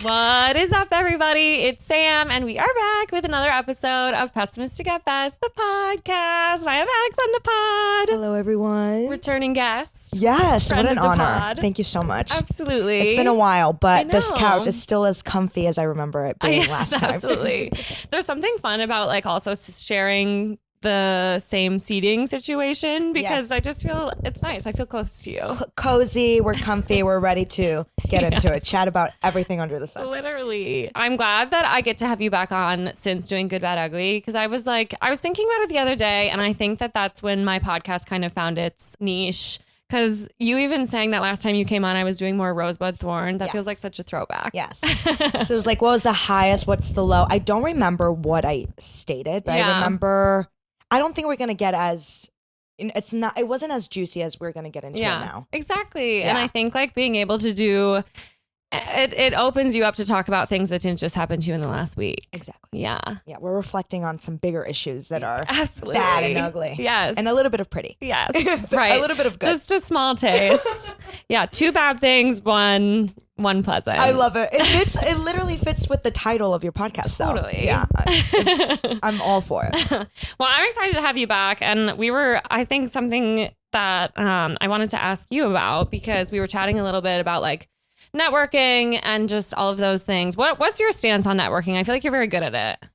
What is up, everybody? It's Sam, and we are back with another episode of Pessimistic at Best, the podcast. I have Alex on the pod. Hello, everyone. Returning guest. Yes, Friend what an of the honor. pod. Thank you so much. Absolutely. It's been a while, I but this know. couch is still as comfy as I remember it being Yes, last time. absolutely. There's something fun about like also sharing the same seating situation because Yes. I just feel it's nice. I feel close to you. Cozy, we're comfy, we're ready to get into it, chat about everything under the sun. Literally. I'm glad that I get to have you back on since doing Good, Bad, Ugly, because I was thinking about it the other day, and I think that that's when my podcast kind of found its niche. Because you even saying that last time you came on, I was doing more Rosebud Thorn. That Yes. feels like such a throwback. Yes. So it was like, what was the highest? What's the low? I don't remember what I stated, but Yeah. I remember, I don't think we're going to get as, it wasn't as juicy as we're going to get into it now. Exactly. And Yeah. I think like being able to do it opens you up to talk about things that didn't just happen to you in the last week. Exactly. Yeah. Yeah, we're reflecting on some bigger issues that are Absolutely. bad and ugly. Yes. And a little bit of pretty. Yes. But Right. A little bit of good. Just a small taste. Yeah. Two bad things, one pleasant. I love it. It literally fits with the title of your podcast. Totally. So, yeah. I'm all for it. Well, I'm excited to have you back. And I think something that I wanted to ask you about, because we were chatting a little bit about like networking and just all of those things. What's your stance on networking? I feel like you're very good at it.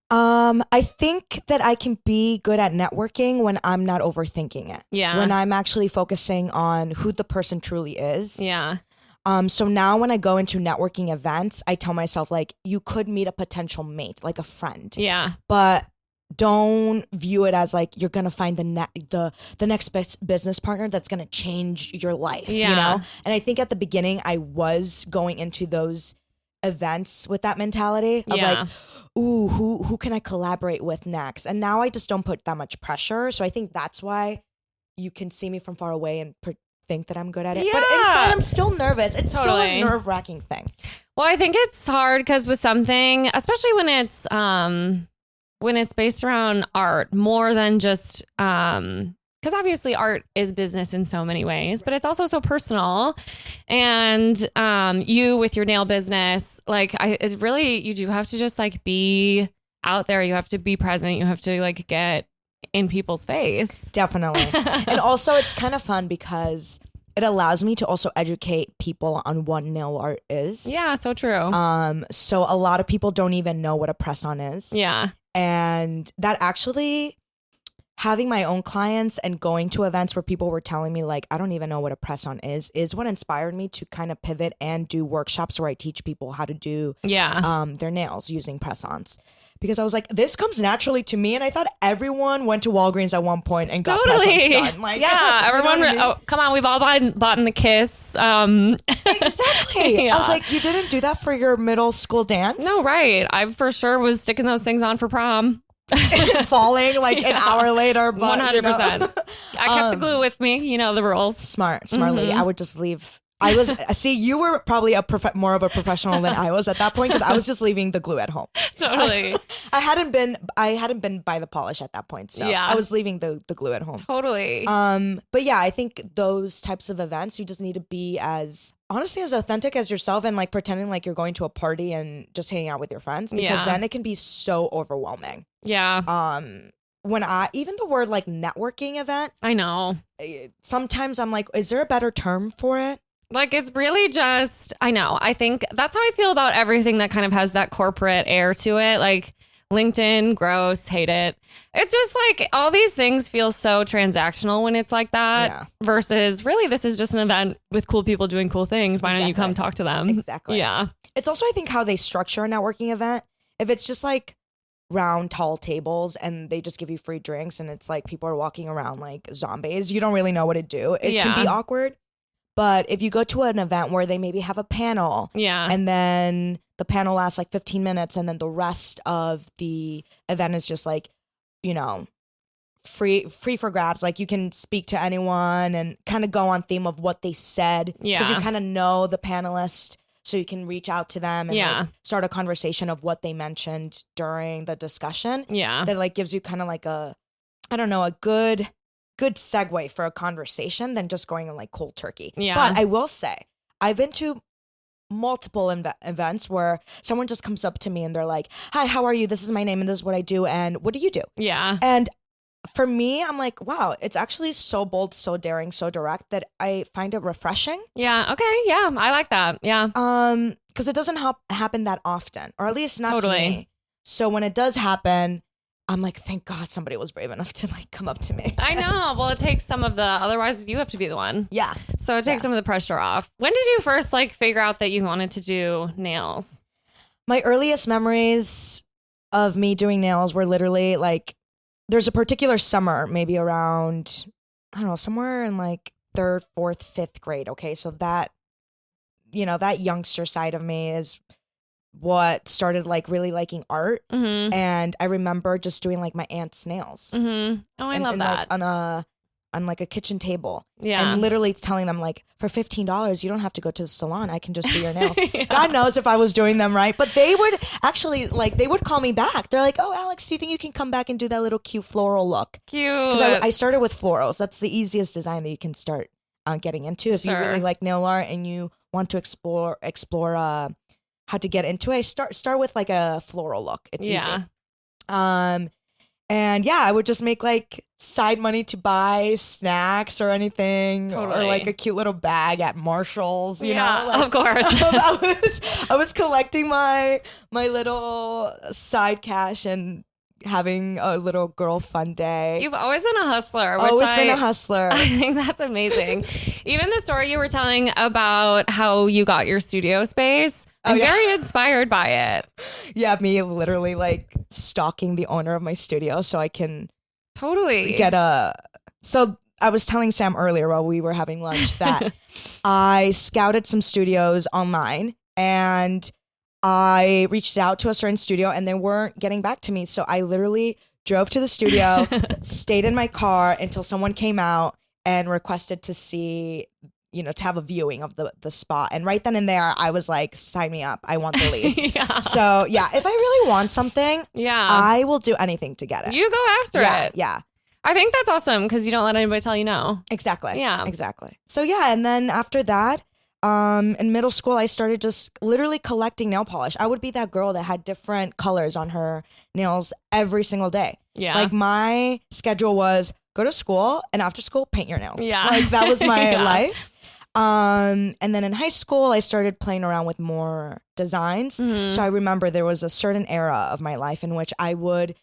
I think that I can be good at networking when I'm not overthinking it. Yeah. When I'm actually focusing on who the person truly is. Yeah. So now when I go into networking events, I tell myself like, you could meet a potential mate, like a friend. Yeah. But don't view it as like you're gonna find the next best business partner that's gonna change your life. Yeah. You know. And I think at the beginning I was going into those events with that mentality of Yeah. like, ooh, who can I collaborate with next? And now I just don't put that much pressure. So I think that's why you can see me from far away and think that I'm good at it. But Yeah. inside I'm still nervous. It's still Totally. a nerve-wracking thing. Well, I think it's hard because with something, especially when it's based around art more than just because obviously art is business in so many ways, but it's also so personal. And you with your nail business, like it's really, you do have to just like be out there. You have to be present. You have to like get in people's face. Definitely. And also it's kind of fun because it allows me to also educate people on what nail art is. Yeah, so true. So a lot of people don't even know what a press-on is. Yeah. And that actually, having my own clients and going to events where people were telling me like, I don't even know what a press-on is what inspired me to kind of pivot and do workshops where I teach people how to do their nails using press-ons. Because I was like, this comes naturally to me. And I thought everyone went to Walgreens at one point and got press-ons done. Like, yeah, everyone. You know what I mean? Oh, come on, we've all bought in the Kiss. Exactly. Yeah. I was like, you didn't do that for your middle school dance? No, right. I for sure was sticking those things on for prom. Falling like an hour later. But, 100%. You know. I kept the glue with me. You know the rules. Smart lady. I would just leave. I was see. You were probably more of a professional than I was at that point because I was just leaving the glue at home. Totally. I hadn't been by the polish at that point, so Yeah. I was leaving the glue at home. Totally. But yeah, I think those types of events, you just need to be as honestly as authentic as yourself and like pretending like you're going to a party and just hanging out with your friends because then it can be so overwhelming. Yeah. When even the word like networking event, I know. sometimes I'm like, is there a better term for it? Like, it's really just, I know. I think that's how I feel about everything that kind of has that corporate air to it. Like LinkedIn, gross, hate it. It's just like all these things feel so transactional when it's like that versus really this is just an event with cool people doing cool things. Why don't you come talk to them? Exactly. Yeah. It's also, I think, how they structure a networking event. If it's just like round, tall tables and they just give you free drinks and it's like people are walking around like zombies, you don't really know what to do. It can be awkward. But if you go to an event where they maybe have a panel and then the panel lasts like 15 minutes and then the rest of the event is just like, you know, free for grabs. Like you can speak to anyone and kind of go on theme of what they said. Because you kind of know the panelist, so you can reach out to them and like, start a conversation of what they mentioned during the discussion. Yeah. That like gives you kind of like a good segue for a conversation than just going in like cold turkey. Yeah. But I will say, I've been to multiple events where someone just comes up to me and they're like, "Hi, how are you? This is my name and this is what I do. And what do you do?" Yeah. And for me, I'm like, wow, it's actually so bold, so daring, so direct that I find it refreshing. Yeah. Okay. Yeah. I like that. Yeah. Because it doesn't happen that often, or at least not Totally. to me. So when it does happen, I'm like, thank God somebody was brave enough to like come up to me. I know. Well, it takes some of the, otherwise you have to be the one. Yeah. So it takes some of the pressure off. When did you first like figure out that you wanted to do nails? My earliest memories of me doing nails were literally like, there's a particular summer, maybe around, I don't know, somewhere in like 3rd, 4th, 5th grade. Okay. So that, that youngster side of me is what started like really liking art. Mm-hmm. And I remember just doing like my aunt's nails. Mm-hmm. Oh, I love that. Like, on like a kitchen table. Yeah. And literally telling them like, for $15, you don't have to go to the salon. I can just do your nails. Yeah. God knows if I was doing them right. But they would actually like, they would call me back. They're like, "Oh, Alex, do you think you can come back and do that little cute floral look?" Cute. Because I started with florals. That's the easiest design that you can start getting into. If you really like nail art and you want to explore how to get into it, start with like a floral look. It's easy. And yeah, I would just make like side money to buy snacks or anything, or like a cute little bag at Marshall's, you know? Like, of course. I was collecting my little side cash and having a little girl fun day. You've always been a hustler. Always been a hustler. I think that's amazing. Even the story you were telling about how you got your studio space, I'm very inspired by it. Yeah, me literally like stalking the owner of my studio so I can totally get So I was telling Sam earlier while we were having lunch that I scouted some studios online and I reached out to a certain studio and they weren't getting back to me. So I literally drove to the studio, stayed in my car until someone came out and requested to see, to have a viewing of the spot. And right then and there, I was like, sign me up. I want the lease. Yeah. So yeah, if I really want something, I will do anything to get it. You go after it. Yeah. I think that's awesome because you don't let anybody tell you no. Exactly. Yeah. Exactly. So yeah, and then after that, in middle school, I started just literally collecting nail polish. I would be that girl that had different colors on her nails every single day. Yeah. Like my schedule was go to school and after school, paint your nails. Yeah. Like that was my life. And then in high school, I started playing around with more designs. Mm-hmm. So I remember there was a certain era of my life in which I would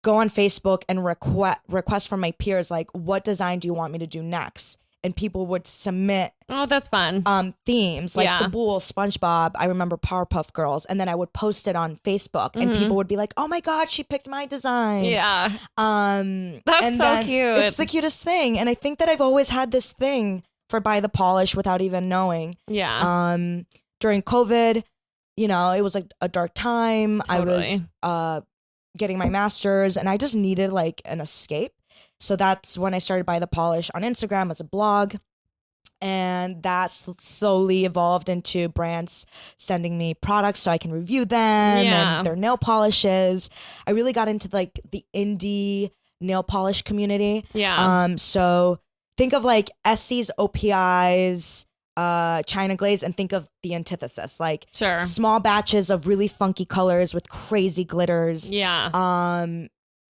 go on Facebook and request from my peers, like, what design do you want me to do next? And people would submit that's fun. Themes like the Bull, SpongeBob. I remember Powerpuff Girls, and then I would post it on Facebook, and people would be like, "Oh my God, she picked my design!" Yeah, that's so cute. It's the cutest thing, and I think that I've always had this thing for buy the polish without even knowing. Yeah. During COVID, it was like a dark time. Totally. I was getting my master's, and I just needed like an escape. So that's when I started Buy the Polish on Instagram as a blog. And that slowly evolved into brands sending me products so I can review them and their nail polishes. I really got into like the indie nail polish community. Yeah. So think of like Essie's, OPI's, China Glaze, and think of the antithesis, like small batches of really funky colors with crazy glitters. Yeah.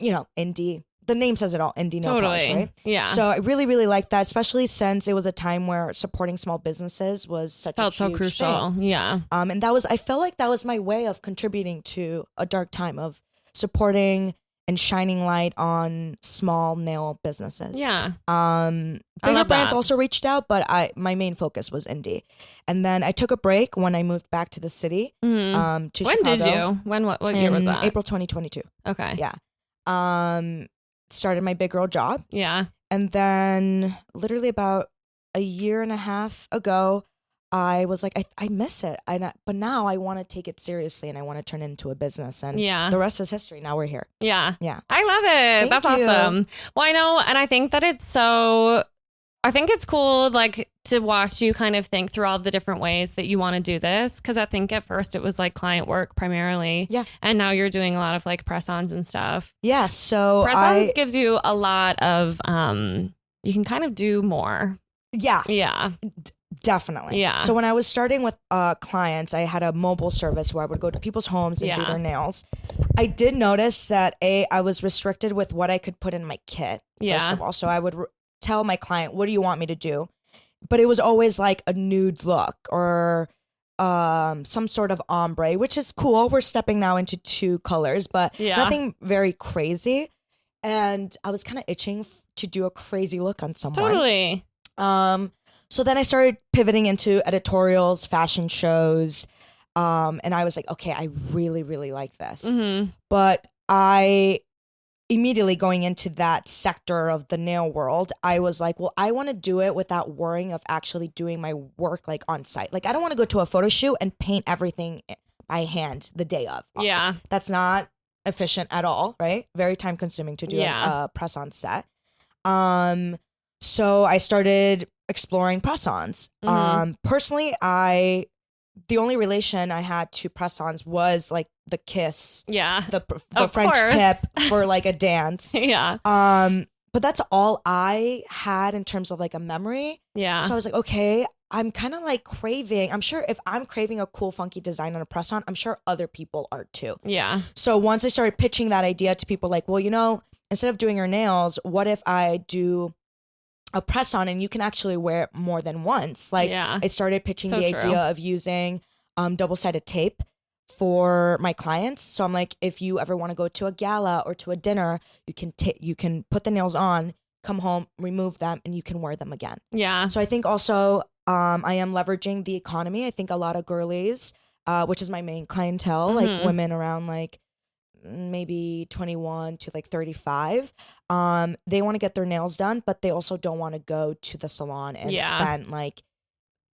Indie. The name says it all, indie nail polish, right? Yeah. So I really, really liked that, especially since it was a time where supporting small businesses was such a huge so crucial. thing. Yeah. And I felt like that was my way of contributing to a dark time of supporting and shining light on small nail businesses. Yeah. Bigger brands also reached out, but my main focus was indie. And then I took a break when I moved back to the city. To Chicago. When did you? What year was that? April 2022. Okay. Yeah. Started my big girl job. Yeah. And then literally about a year and a half ago, I was like, I miss it. But now I want to take it seriously and I want to turn it into a business. And the rest is history. Now we're here. Yeah. Yeah. I love it. Thank That's you. awesome. Well, I know. And I think that I think it's cool, like, to watch you kind of think through all the different ways that you want to do this. Because I think at first it was like client work primarily. Yeah. And now you're doing a lot of like press-ons and stuff. Yeah. So press-ons gives you a lot of, you can kind of do more. Yeah. Yeah. Definitely. Yeah. So when I was starting with clients, I had a mobile service where I would go to people's homes and do their nails. I did notice that I was restricted with what I could put in my kit, first of all. So I would tell my client, what do you want me to do? But it was always like a nude look or some sort of ombre, which is cool. We're stepping now into 2 colors, but nothing very crazy. And I was kind of itching to do a crazy look on someone. Totally. So then I started pivoting into editorials, fashion shows, and I was like, okay, I really, really like this. Mm-hmm. But I immediately going into that sector of the nail world, I was like, well, I want to do it without worrying of actually doing my work like on site. Like I don't want to go to a photo shoot and paint everything by hand the day of. Yeah. That's not efficient at all, right? Very time consuming to do a press on set. So I started exploring press-ons. Personally, the only relation I had to press-ons was like the kiss, the French tip for like a dance, but that's all I had in terms of like a memory. So I was like, okay, I'm kind of like craving. I'm sure if I'm craving a cool, funky design on a press-on, I'm sure other people are too. So once I started pitching that idea to people, like, well, you know, instead of doing your nails, what if I do a press on and you can actually wear it more than once? Like I started pitching the idea of using double-sided tape for my clients. So I'm like, if you ever want to go to a gala or to a dinner, you can put the nails on, come home, remove them, and you can wear them again. So I think also I am leveraging the economy. I think a lot of girlies, which is my main clientele, like women around like maybe 21 to like 35, they want to get their nails done, but they also don't want to go to the salon and spend like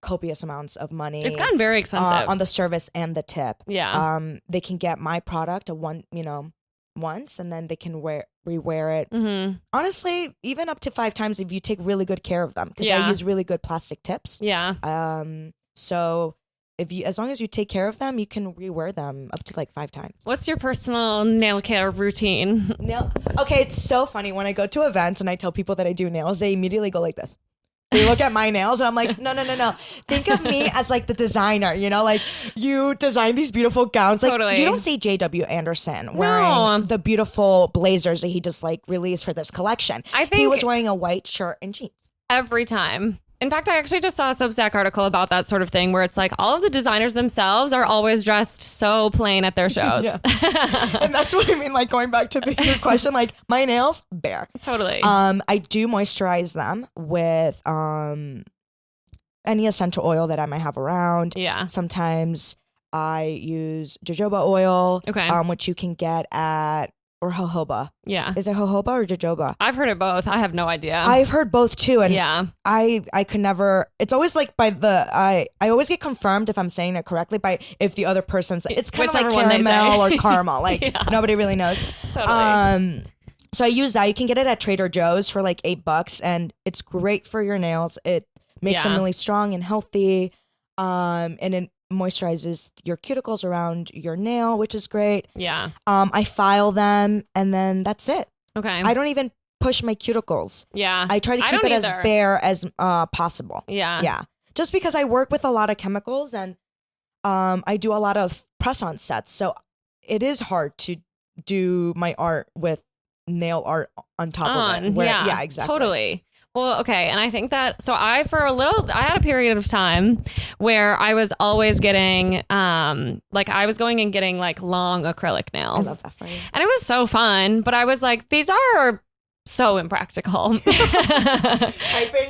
copious amounts of money. It's gotten very expensive on the service and the tip. They can get my product once, and then they can rewear it. Honestly, even up to 5 times if you take really good care of them, because I use really good plastic tips. So as long as you take care of them, you can rewear them up to like 5 times. What's your personal nail care routine? Okay, it's so funny when I go to events and I tell people that I do nails, they immediately go like this. They look at my nails and I'm like, no. Think of me as like the designer, you know, like you design these beautiful gowns. Like you don't see J.W. Anderson wearing the beautiful blazers that he just like released for this collection. I think he was wearing a white shirt and jeans. Every time. In fact, I actually just saw a Substack article about that sort of thing where it's like all of the designers themselves are always dressed so plain at their shows. And that's what I mean, like going back to your question, like my nails, bare. Totally. I do moisturize them with any essential oil that I might have around. Sometimes I use jojoba oil, which you can get at or jojoba. Is it jojoba or jojoba? I've heard it both. I have no idea. I've heard both too. And I could never, it's always like I always get confirmed if I'm saying it correctly by if the other person's, it's kind of like caramel or caramel. Like nobody really knows. Totally. So I use that. You can get it at Trader Joe's for like $8 and it's great for your nails. It makes them really strong and healthy. And it moisturizes your cuticles around your nail, which is great. I file them and then that's it. I don't even push my cuticles. I try to keep it as bare as possible. Just because I work with a lot of chemicals and I do a lot of press-on sets, so it is hard to do my art with nail art on top of it. Exactly. Totally. Well, okay. And I think that, so I had a period of time where I was always getting, I was going and getting like long acrylic nails. I love that for you. And it was so fun, but I was like, these are so impractical. Typing.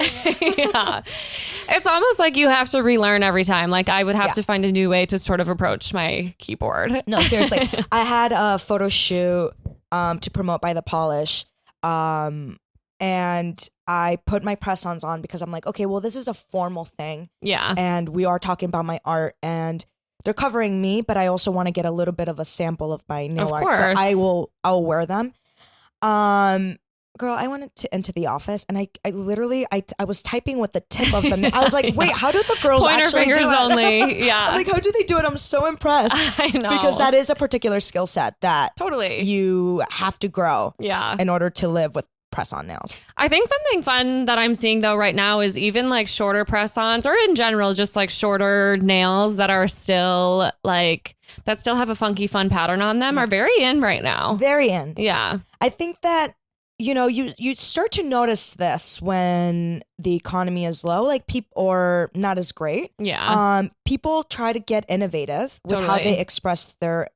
It's almost like you have to relearn every time. Like I would have to find a new way to sort of approach my keyboard. No, seriously. I had a photo shoot to promote By the Polish. And I put my press-ons on because I'm like, okay, well, this is a formal thing. And we are talking about my art and they're covering me, but I also want to get a little bit of a sample of my nail art. So I'll wear them. Girl, I went into the office and I literally was typing with the tip of the I was like, wait, how do the girls Pointer actually fingers do it? only. I'm like, how do they do it? I'm so impressed. I know. Because that is a particular skill set that you have to grow in order to live with press-on nails. I think something fun that I'm seeing though right now is even like shorter press-ons, or in general just like shorter nails that are still like that still have a funky fun pattern on them are very in right now. Very in. Yeah. I think that you start to notice this when the economy is low, like or not as great. Yeah. People try to get innovative with how they express their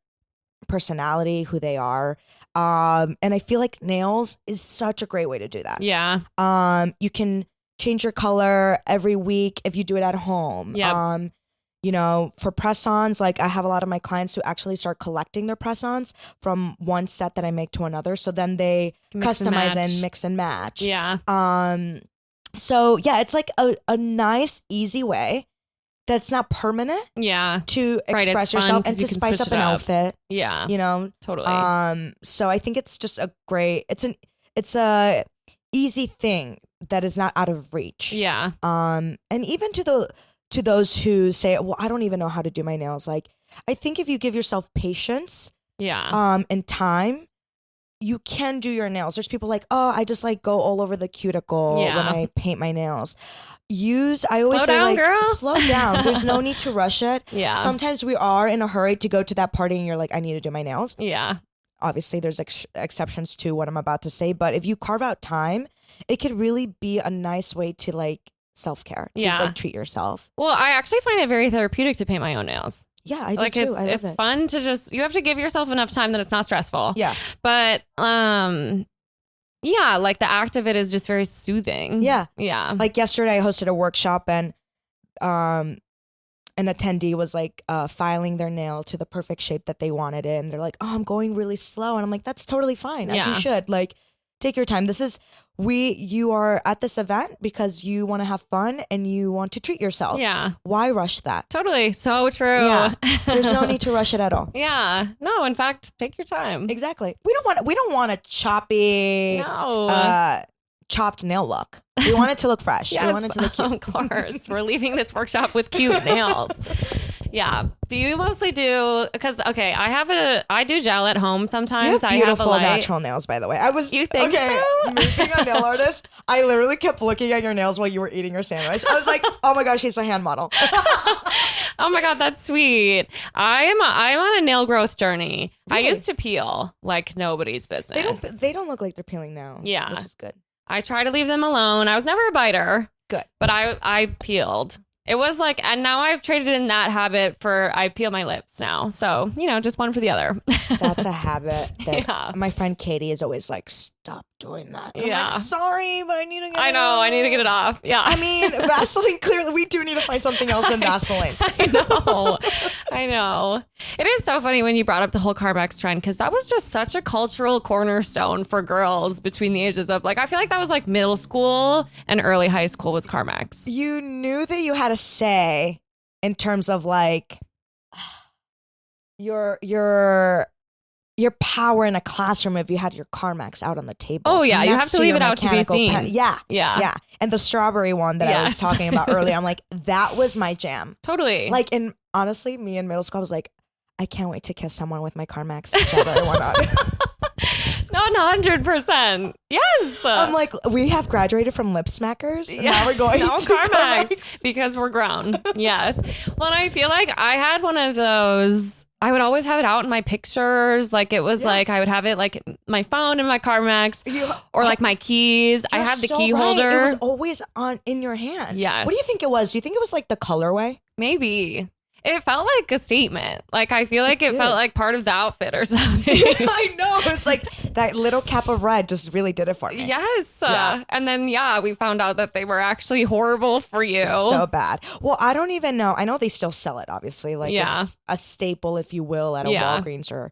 personality, who they are. And I feel like nails is such a great way to do that. Yeah. You can change your color every week if you do it at home. Yeah. For press-ons, like I have a lot of my clients who actually start collecting their press-ons from one set that I make to another. So then they customize and mix and match. Yeah. So yeah, it's like a nice, easy way that's not permanent. Yeah. To express yourself and to spice up an outfit. Yeah. Totally. So I think it's just it's a easy thing that is not out of reach. Yeah. And even to those who say, well, I don't even know how to do my nails. Like, I think if you give yourself patience, and time, you can do your nails. There's people like, oh, I just like go all over the cuticle when I paint my nails. I always say, like, slow down. There's no need to rush it. Yeah. Sometimes we are in a hurry to go to that party and you're like, I need to do my nails. Yeah. Obviously, there's exceptions to what I'm about to say, but if you carve out time, it could really be a nice way to like self-care, to like treat yourself. Well, I actually find it very therapeutic to paint my own nails. Yeah, I do too. It's fun to just, you have to give yourself enough time that it's not stressful. Yeah. But like the act of it is just very soothing. Yeah. Yeah. Like yesterday I hosted a workshop and an attendee was like filing their nail to the perfect shape that they wanted it, and they're like, oh, I'm going really slow, and I'm like, that's totally fine, as you should. Like, take your time. You are at this event because you want to have fun and you want to treat yourself. Yeah. Why rush that? Totally. So true. Yeah. There's no need to rush it at all. Yeah. No, in fact, take your time. Exactly. We don't want a choppy chopped nail look. We want it to look fresh. Yes, we want it to look cute. Of course. We're leaving this workshop with cute nails. Yeah. Do you mostly do, because, okay, I do gel at home sometimes. You have beautiful natural nails, by the way. You think so? Me being a nail artist, I literally kept looking at your nails while you were eating your sandwich. I was like, oh my gosh, she's a hand model. Oh my God, that's sweet. I'm on a nail growth journey. Really? I used to peel like nobody's business. They don't look like they're peeling now. Yeah. Which is good. I try to leave them alone. I was never a biter. Good. But I peeled. It was like, and now I've traded in that habit I peel my lips now. So, just one for the other. That's a habit that my friend Katie is always like, stop doing that. I'm like, sorry, but I need to get it off. I need to get it off. Yeah. I mean, Vaseline, clearly, we do need to find something else than Vaseline. I know. It is so funny when you brought up the whole Carmex trend, because that was just such a cultural cornerstone for girls between the ages of, like, I feel like that was like middle school and early high school was Carmex. You knew that you had a say in terms of like your power in a classroom if you had your Carmex out on the table. Oh yeah, you have to leave it out to be seen. Yeah. And the strawberry one that I was talking about earlier, I'm like, that was my jam. Totally. Like, and honestly, me in middle school, I was like, I can't wait to kiss someone with my Carmex strawberry one on. 100%. Yes. I'm like, we have graduated from lip smackers. And now we're going to Carmex because we're grown. Yes. Well, and I feel like I had one of those. I would always have it out in my pictures. Like, it was like, I would have it like my phone in my Carmex or like my keys. I had the key holder. It was always in your hand. Yes. What do you think it was? Do you think it was like the colorway? Maybe. It felt like a statement. Like, I feel like it felt like part of the outfit or something. I know. It's like that little cap of red just really did it for me. Yes. And then, we found out that they were actually horrible for you. So bad. Well, I don't even know. I know they still sell it, obviously. Like, it's a staple, if you will, at a Walgreens or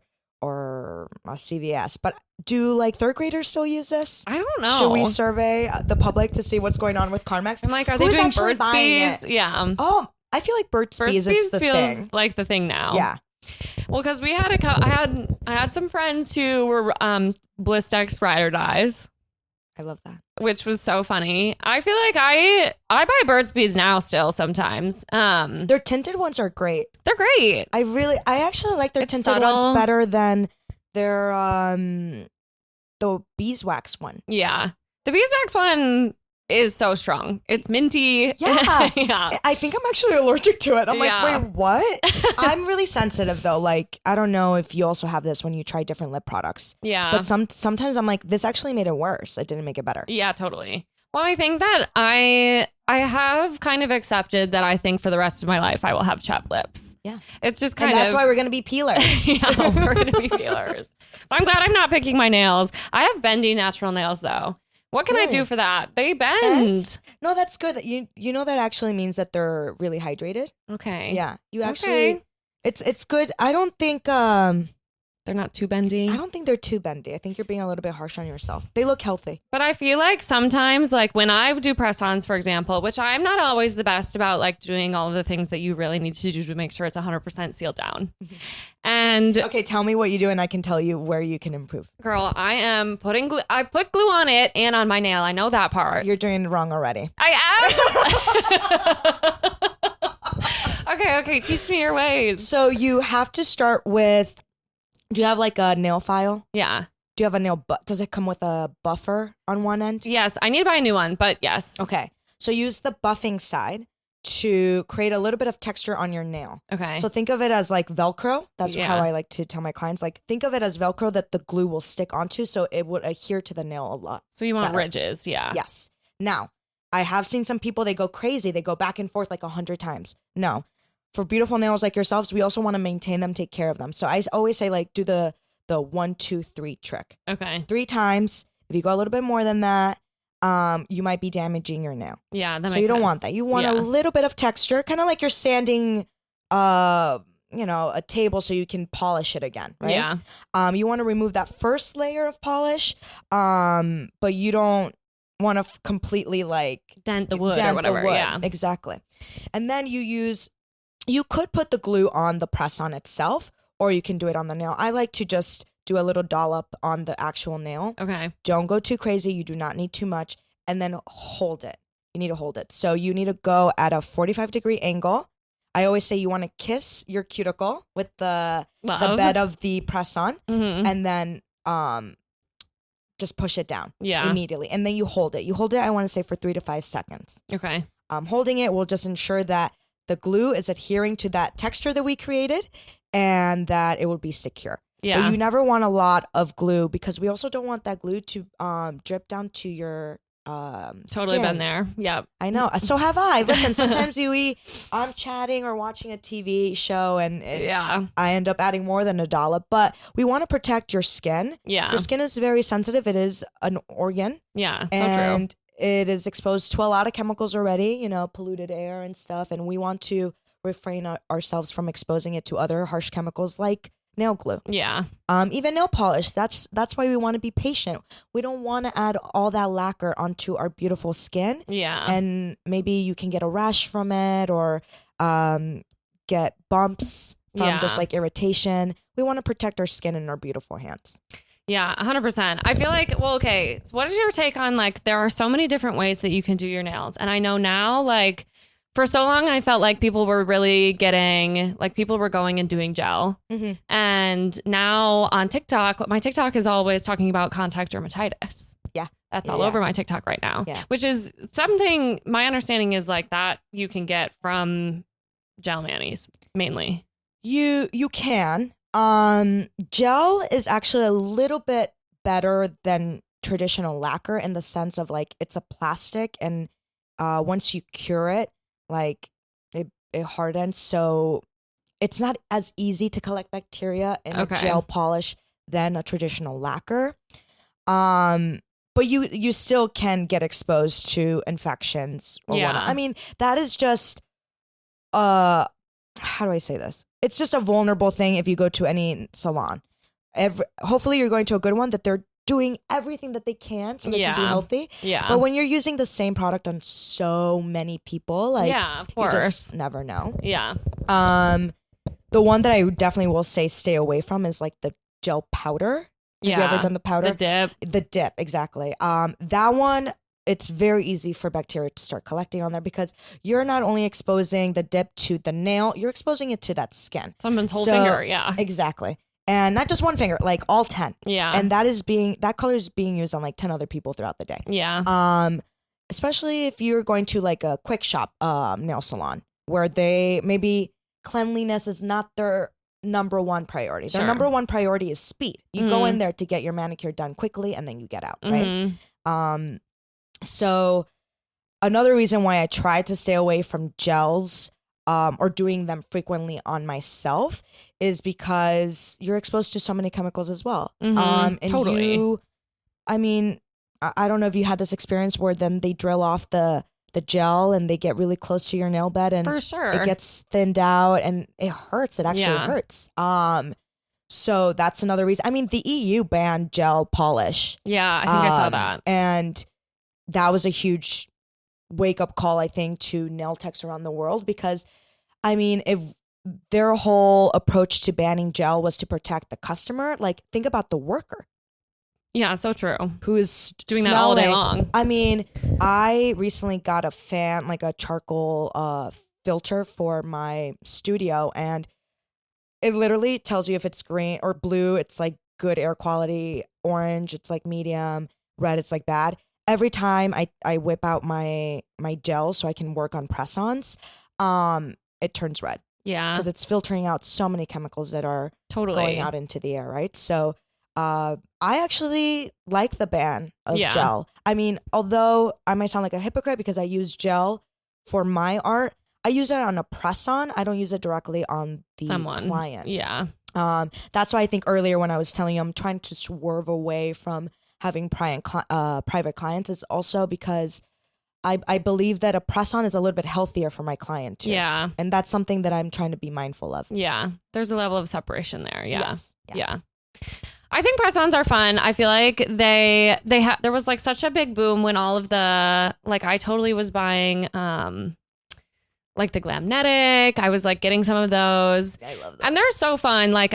a CVS. But do like third graders still use this? I don't know. Should we survey the public to see what's going on with Carmex? I'm like, are they doing Burt's Bees? Yeah. Oh, I feel like Burt's Bees is the feels thing. like the thing now. Yeah. Well, because we had I had some friends who were Blistex ride or dies. I love that. Which was so funny. I feel like I buy Burt's Bees now still sometimes. Their tinted ones are great. They're great. I actually like their tinted ones better than their the beeswax one. Yeah. The beeswax one is so strong. It's minty. Yeah. Yeah. I think I'm actually allergic to it. I'm Yeah. like, wait, what? I'm really sensitive though. Like, I don't know if you also have this when you try different lip products. Yeah. But sometimes I'm like, this actually made it worse. It didn't make it better. Yeah, totally. Well, I think that I have kind of accepted that I think for the rest of my life I will have chapped lips. Yeah. It's just And kind that's of why we're going to be peelers. yeah, we're going to be peelers. I'm glad I'm not picking my nails. I have bendy natural nails though. What can I do for that? They bend. No, that's good. You know that actually means that they're really hydrated. Okay. Yeah. You actually it's good. I don't think they're not too bendy. I don't think they're too bendy. I think you're being a little bit harsh on yourself. They look healthy. But I feel like sometimes, like when I do press-ons, for example, which I'm not always the best about, like doing all of the things that you really need to do to make sure it's 100% sealed down. And okay, tell me what you do and I can tell you where you can improve. Girl, I am putting glue. I put glue on it and on my nail. I know that part. You're doing it wrong already. I am. Okay. Teach me your ways. So you have to start with, do you have like a nail file? Yeah. Do you have a nail does it come with a buffer on one end? Yes. I need to buy a new one, but yes. Okay. So use the buffing side to create a little bit of texture on your nail. Okay. So think of it as like Velcro. That's how I like to tell my clients. Like think of it as Velcro that the glue will stick onto so it would adhere to the nail a lot. So you want better. ridges. Yeah. Yes. Now, I have seen some people, they go crazy. They go back and forth like 100 times. No. For beautiful nails like yourselves, we also want to maintain them, take care of them. So I always say like do the 1, 2, 3 trick. Okay. 3 times. If you go a little bit more than that, you might be damaging your nail. Yeah, that makes sense. So you don't sense. want that. You want a little bit of texture, kind of like you're sanding, a table so you can polish it again, right? Yeah. You want to remove that first layer of polish, but you don't want to completely like dent the wood or whatever. Yeah, exactly. And then you could put the glue on the press-on itself, or you can do it on the nail. I like to just do a little dollop on the actual nail. Okay. Don't go too crazy. You do not need too much. And then hold it. You need to hold it. So you need to go at a 45-degree angle. I always say you want to kiss your cuticle with the bed of the press-on, and then just push it down immediately. And then you hold it. You hold it, I want to say, for 3 to 5 seconds. Okay. Holding it will just ensure that the glue is adhering to that texture that we created and that it will be secure. Yeah. But you never want a lot of glue because we also don't want that glue to drip down to your totally skin. Been there. Yep. I know. So have I. Listen, sometimes I'm chatting or watching a TV show and I end up adding more than a dollop, but we want to protect your skin. Yeah. Your skin is very sensitive. It is an organ. Yeah. And so true. It is exposed to a lot of chemicals already, polluted air and stuff. And we want to refrain ourselves from exposing it to other harsh chemicals like nail glue. Yeah. Even nail polish. That's why we want to be patient. We don't want to add all that lacquer onto our beautiful skin. Yeah. And maybe you can get a rash from it or get bumps from just like irritation. We want to protect our skin and our beautiful hands. Yeah, 100%. I feel like, well, okay, so what is your take on, like, there are so many different ways that you can do your nails. And I know now, like, for so long, I felt like people were really people were going and doing gel. Mm-hmm. And now on TikTok, my TikTok is always talking about contact dermatitis. Yeah. That's all over my TikTok right now. Yeah. Which is something, my understanding is like that you can get from gel manis mainly. You can. Gel is actually a little bit better than traditional lacquer in the sense of like it's a plastic and once you cure it, like it hardens, so it's not as easy to collect bacteria in a gel polish than a traditional lacquer. But you still can get exposed to infections or whatnot. I mean, that is just how do I say this? It's just a vulnerable thing if you go to any salon. Hopefully you're going to a good one that they're doing everything that they can so they can be healthy. Yeah. But when you're using the same product on so many people, like of course. You just never know. Yeah. The one that I definitely will say stay away from is like the gel powder. Have you ever done the powder? The dip, exactly. That one, it's very easy for bacteria to start collecting on there because you're not only exposing the dip to the nail, you're exposing it to that skin. Someone's whole finger, yeah. Exactly. And not just one finger, like all 10. Yeah. And that color is being used on like 10 other people throughout the day. Yeah. Especially if you're going to like a quick shop nail salon where they maybe cleanliness is not their number one priority. Their number one priority is speed. You go in there to get your manicure done quickly and then you get out, right? So another reason why I try to stay away from gels or doing them frequently on myself is because you're exposed to so many chemicals as well. And totally. I mean, I don't know if you had this experience where then they drill off the gel and they get really close to your nail bed and for sure it gets thinned out and it hurts. It actually hurts. So that's another reason. I mean, the EU banned gel polish. Yeah, I think I saw that. And that was a huge wake up call, I think, to nail techs around the world because, I mean, if their whole approach to banning gel was to protect the customer, like think about the worker. Yeah, so true. Who is doing that all day long. I mean, I recently got a fan, like a charcoal filter for my studio, and it literally tells you if it's green or blue, it's like good air quality, orange, it's like medium, red, it's like bad. Every time I whip out my gel so I can work on press-ons, it turns red. Yeah. Because it's filtering out so many chemicals that are going out into the air, right? So I actually like the ban of gel. I mean, although I might sound like a hypocrite because I use gel for my art, I use it on a press-on. I don't use it directly on the client. Yeah. That's why I think earlier when I was telling you I'm trying to swerve away from having private clients is also because I believe that a press-on is a little bit healthier for my client too. Yeah. And that's something that I'm trying to be mindful of. Yeah. There's a level of separation there. Yeah. Yes. Yeah. I think press-ons are fun. I feel like there was like such a big boom when all of the, like I totally was buying like the Glamnetic. I was like getting some of those. I love them. And they're so fun. Like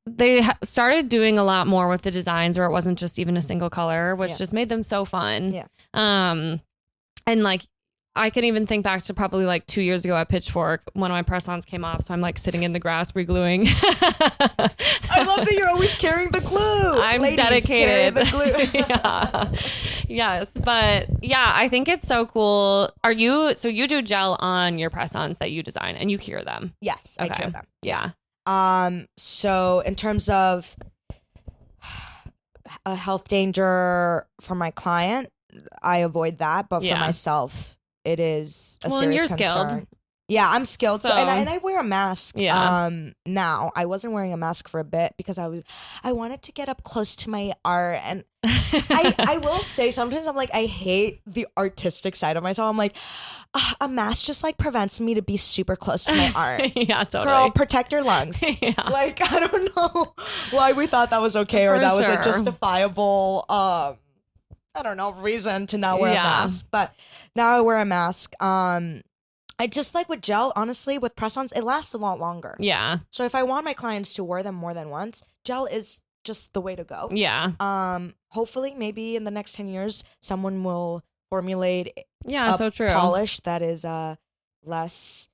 they started doing a lot more with the designs where it wasn't just even a single color, which just made them so fun. Yeah. And like I can even think back to probably like 2 years ago at Pitchfork, one of my press-ons came off. So I'm like sitting in the grass regluing. I love that you're always carrying the glue. I'm Ladies, dedicated. carry the glue. Yeah. Yes. But yeah, I think it's so cool. So you do gel on your press-ons that you design and you cure them? Yes, I cure them. Yeah. So in terms of a health danger for my client, I avoid that. But for myself, it is a serious concern. Skilled. Yeah, I'm skilled. So, and I wear a mask. Yeah. Now I wasn't wearing a mask for a bit because I wanted to get up close to my art, and I will say sometimes I'm like I hate the artistic side of myself. I'm like a mask just like prevents me to be super close to my art. Yeah, totally. Girl, protect your lungs. Yeah. Like I don't know why we thought that was okay or that was a justifiable I don't know, reason to not wear a mask. But now I wear a mask. I just like with gel, honestly, with press-ons, it lasts a lot longer. Yeah. So if I want my clients to wear them more than once, gel is just the way to go. Yeah. Hopefully, maybe in the next 10 years, someone will formulate so true. polish that is less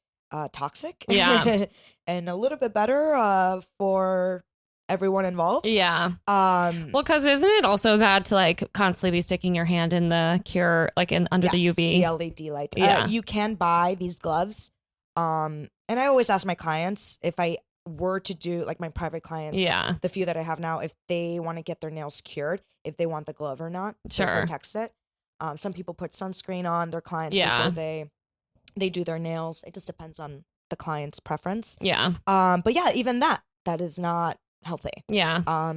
toxic. Yeah. And a little bit better for everyone involved. Yeah. Well, because isn't it also bad to like constantly be sticking your hand in the cure, like under the UV? The LED lights. Yeah. You can buy these gloves. And I always ask my clients if I were to do like my private clients, the few that I have now, if they want to get their nails cured, if they want the glove or not. Sure. It protects it. Some people put sunscreen on their clients before they do their nails. It just depends on the client's preference. Yeah. But yeah, even that is not healthy. Yeah.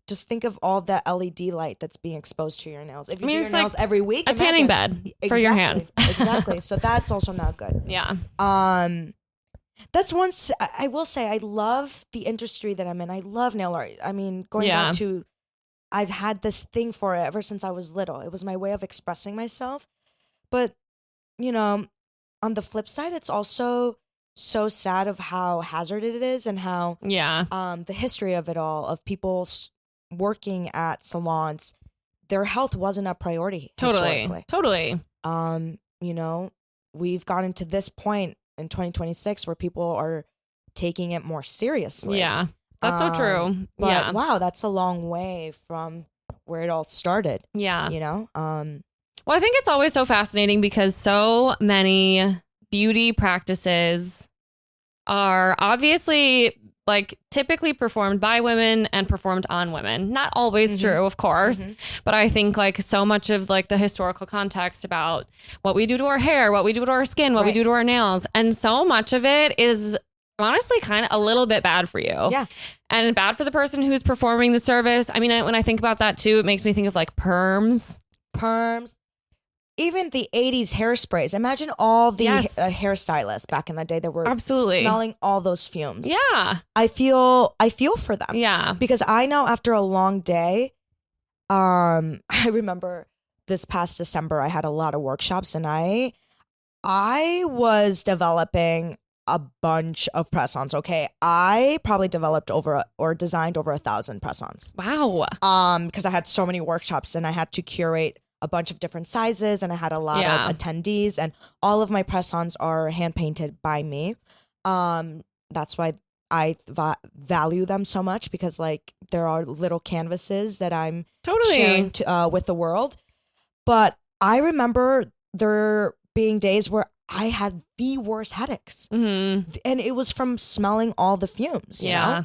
Just think of all that LED light that's being exposed to your nails. If you do your nails every week, a tanning bed for your hands. Exactly. So that's also not good. Yeah. That's I will say I love the industry that I'm in. I love nail art. I mean, going back to, I've had this thing for it ever since I was little. It was my way of expressing myself. But, you know, on the flip side, it's also so sad of how hazardous it is and how the history of it all, of people working at salons, their health wasn't a priority. Totally. You know, we've gotten to this point in 2026 where people are taking it more seriously. Yeah. That's so true. But Yeah. wow, that's a long way from where it all started. Yeah. You know? Well, I think it's always so fascinating because so many beauty practices are obviously like typically performed by women and performed on women. Not always true, of course, but I think like so much of like the historical context about what we do to our hair, what we do to our skin, what we do to our nails, and so much of it is honestly kind of a little bit bad for you. Yeah. And bad for the person who's performing the service. I mean, when I think about that too, it makes me think of like perms. Even the 80s hairsprays. Imagine all the hairstylists back in the day that were smelling all those fumes. Yeah. I feel for them. Yeah. Because I know after a long day, I remember this past December I had a lot of workshops and I was developing a bunch of press-ons. Okay. I probably developed designed over 1,000 press-ons. Wow. Because I had so many workshops and I had to curate a bunch of different sizes and I had a lot of attendees and all of my press-ons are hand painted by me. That's why I value them so much because like there are little canvases that I'm sharing with the world. But I remember there being days where I had the worst headaches and it was from smelling all the fumes. You know?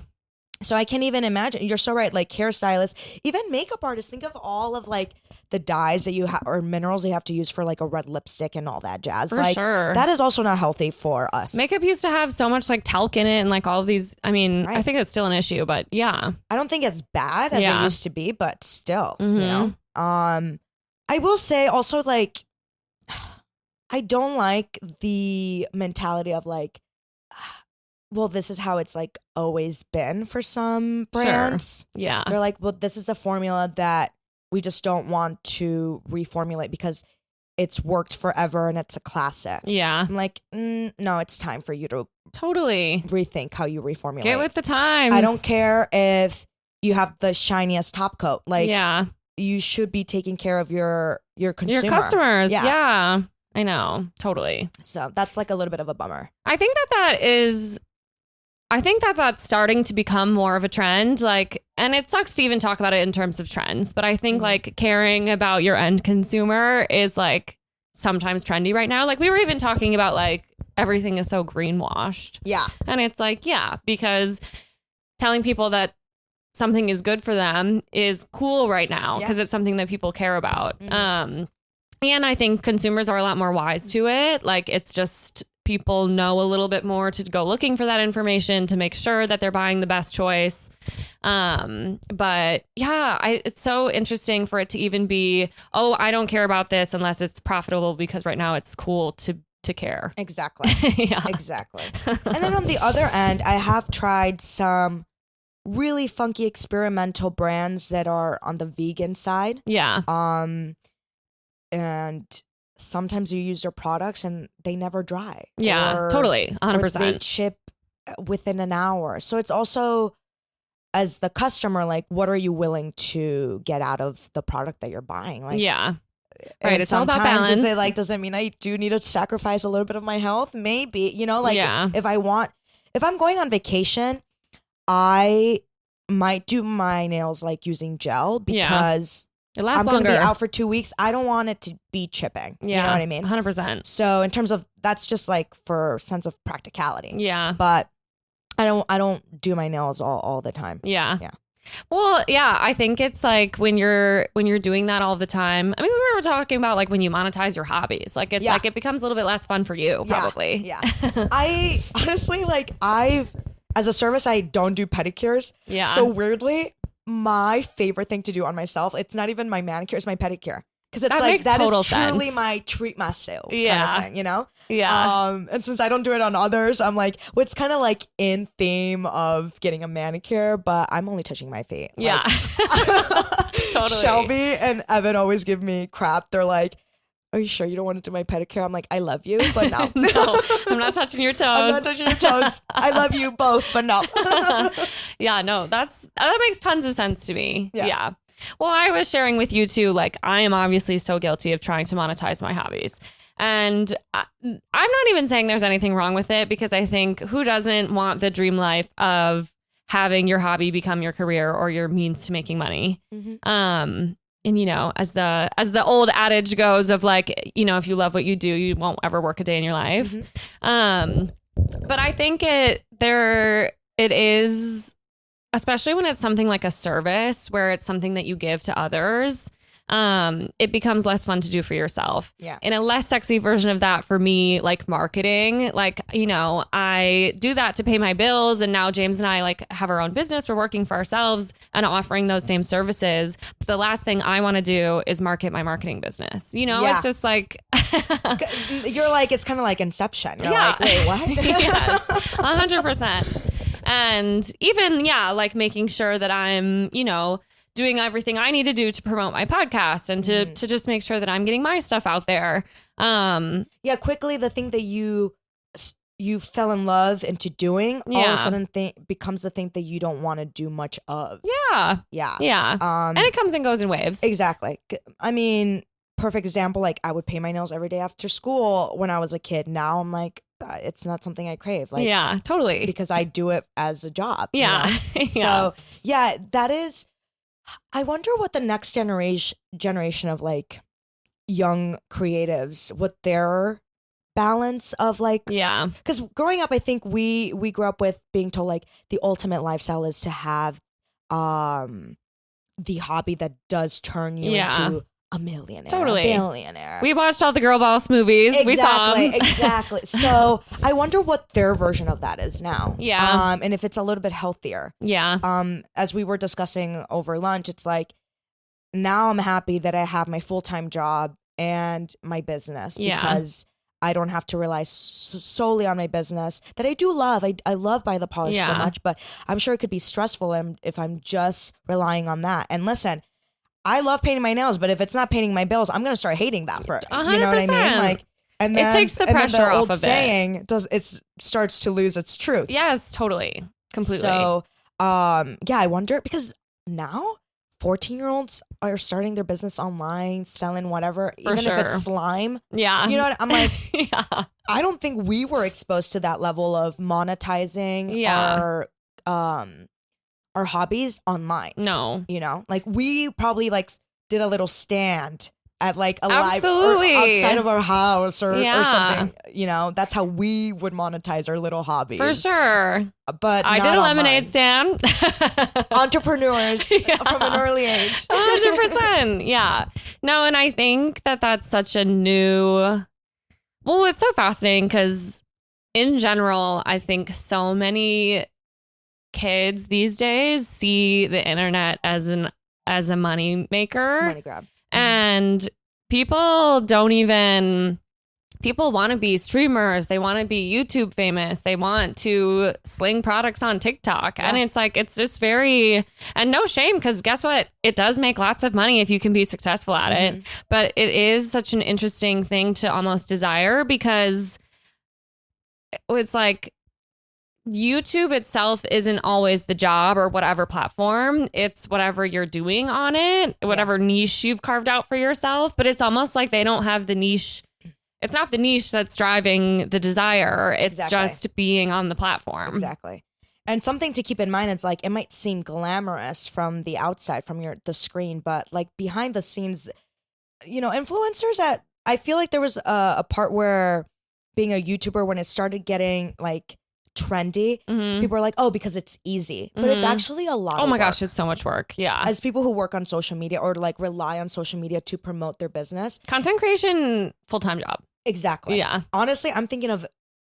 So I can't even imagine. You're so right. Like hairstylists, even makeup artists, think of all of like the dyes that you have or minerals you have to use for like a red lipstick and all that jazz. For sure. That is also not healthy for us. Makeup used to have so much like talc in it and like all of these. I mean, I think it's still an issue, but yeah. I don't think it's bad as it used to be, but still, you know. I will say also like, I don't like the mentality of like, well, this is how it's like always been for some brands. Sure. Yeah. They're like, well, this is the formula that we just don't want to reformulate because it's worked forever and it's a classic. Yeah. I'm like, no, it's time for you to totally rethink how you reformulate. Get with the times. I don't care if you have the shiniest top coat. Like, you should be taking care of your consumer. Your customers. Yeah. I know. Totally. So that's like a little bit of a bummer. I think that's starting to become more of a trend. Like, and it sucks to even talk about it in terms of trends, but I think like caring about your end consumer is like sometimes trendy right now. Like we were even talking about like everything is so greenwashed. Yeah. And it's like, because telling people that something is good for them is cool right now because it's something that people care about. And I think consumers are a lot more wise to it. Like it's just people know a little bit more to go looking for that information to make sure that they're buying the best choice. But it's so interesting for it to even be, oh, I don't care about this unless it's profitable because right now it's cool to care. Exactly. Exactly. And then on the other end, I have tried some really funky experimental brands that are on the vegan side. Yeah. And sometimes you use their products and they never dry. Yeah, totally. 100%. Or they chip within an hour. So it's also, as the customer, like, what are you willing to get out of the product that you're buying? Like, right. It's all about balance. Is it like, does it mean I do need to sacrifice a little bit of my health? Maybe, you know, like if I'm going on vacation, I might do my nails like using gel because I'm going to be out for 2 weeks. I don't want it to be chipping. You know what I mean? 100%. So in terms of, that's just like for sense of practicality. Yeah. But I don't do my nails all the time. Yeah. Well, I think it's like when you're doing that all the time. I mean, we were talking about like when you monetize your hobbies, like it's like it becomes a little bit less fun for you probably. Yeah. I honestly as a service, I don't do pedicures. Yeah. So weirdly, my favorite thing to do on myself, it's not even my manicure, it's my pedicure. Because it's like, that is truly my treat myself kind of thing, you know? Yeah. And since I don't do it on others, I'm like, well, it's kind of like in theme of getting a manicure, but I'm only touching my feet. Yeah. Like, totally. Shelby and Evan always give me crap. They're like, are you sure you don't want to do my pedicure? I'm like, I love you, but no. No, I'm not touching your toes. I'm not touching your toes. I love you both, but no. Yeah, no, that makes tons of sense to me. Yeah. Well, I was sharing with you too, like I am obviously so guilty of trying to monetize my hobbies. And I'm not even saying there's anything wrong with it because I think who doesn't want the dream life of having your hobby become your career or your means to making money. And, you know, as the old adage goes of like, you know, if you love what you do, you won't ever work a day in your life. But I think it is, especially when it's something like a service where it's something that you give to others, it becomes less fun to do for yourself. Yeah. In a less sexy version of that for me, like marketing, like, you know, I do that to pay my bills. And now James and I like have our own business. We're working for ourselves and offering those same services. But the last thing I want to do is market my marketing business. You know, it's just like, you're like, it's kind of like Inception. You're like, wait, what? Yes, 100%. And even, like making sure that I'm, you know, doing everything I need to do to promote my podcast and to just make sure that I'm getting my stuff out there. Quickly the thing that you fell in love into doing all of a sudden becomes the thing that you don't want to do much of. Yeah. And it comes and goes in waves. Exactly. I mean, perfect example, like I would pay my nails every day after school when I was a kid. Now I'm like, it's not something I crave. Like, yeah, totally. Because I do it as a job. Yeah. You know? So that is, I wonder what the next generation of like young creatives, what their balance of like, because growing up, I think we grew up with being told like the ultimate lifestyle is to have the hobby that does turn you into a millionaire, a billionaire. We watched all the girl boss movies. We saw them. Exactly. So I wonder what their version of that is now. Yeah. And if it's a little bit healthier. Yeah. As we were discussing over lunch, it's like now I'm happy that I have my full-time job and my business because I don't have to rely solely on my business that I do love. I love By the Polish so much, but I'm sure it could be stressful if I'm just relying on that. And listen, I love painting my nails, but if it's not paying my bills, I'm going to start hating that for it. 100%. You know what I mean? Like, and then, it takes the pressure off old of saying starts to lose its truth. Yes, totally. Completely. So, I wonder because now 14-year-olds are starting their business online, selling whatever, even if it's slime. Yeah. You know what I'm like? I don't think we were exposed to that level of monetizing our hobbies online. No. You know, like we probably like did a little stand at like a library outside of our house or something. You know, that's how we would monetize our little hobbies. For sure. But I did a lemonade stand. Entrepreneurs from an early age. 100%. Yeah. No, and I think that that's such a new... Well, it's so fascinating because in general, I think so many kids these days see the internet as a money maker. Money grab. And people want to be streamers. They want to be YouTube famous. They want to sling products on TikTok. And it's like, it's just and no shame, because guess what? It does make lots of money if you can be successful at it. But it is such an interesting thing to almost desire, because it's like, YouTube itself isn't always the job or whatever platform. It's whatever you're doing on it, whatever niche you've carved out for yourself. But it's almost like they don't have the niche. It's not the niche that's driving the desire. It's just being on the platform. Exactly. And something to keep in mind, it's like it might seem glamorous from the outside, from the screen, but like behind the scenes, you know, influencers I feel like there was a part where being a YouTuber, when it started getting like trendy, people are like, oh, because it's easy, but it's actually a lot. Oh my gosh, it's so much work. Yeah. As people who work on social media or like rely on social media to promote their business, content creation, full-time job. Exactly. Yeah. Honestly, I'm thinking of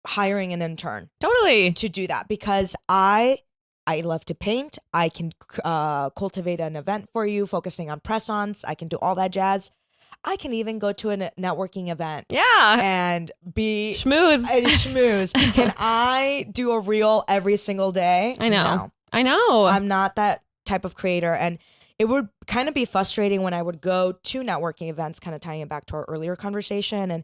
hiring an intern totally to do that, because I love to paint. I can cultivate an event for you, focusing on press-ons. I can do all that jazz. I can even go to a networking event. Yeah. And be schmooze. Can I do a reel every single day? I know. No. I know. I'm not that type of creator. And it would kind of be frustrating when I would go to networking events, kind of tying it back to our earlier conversation. And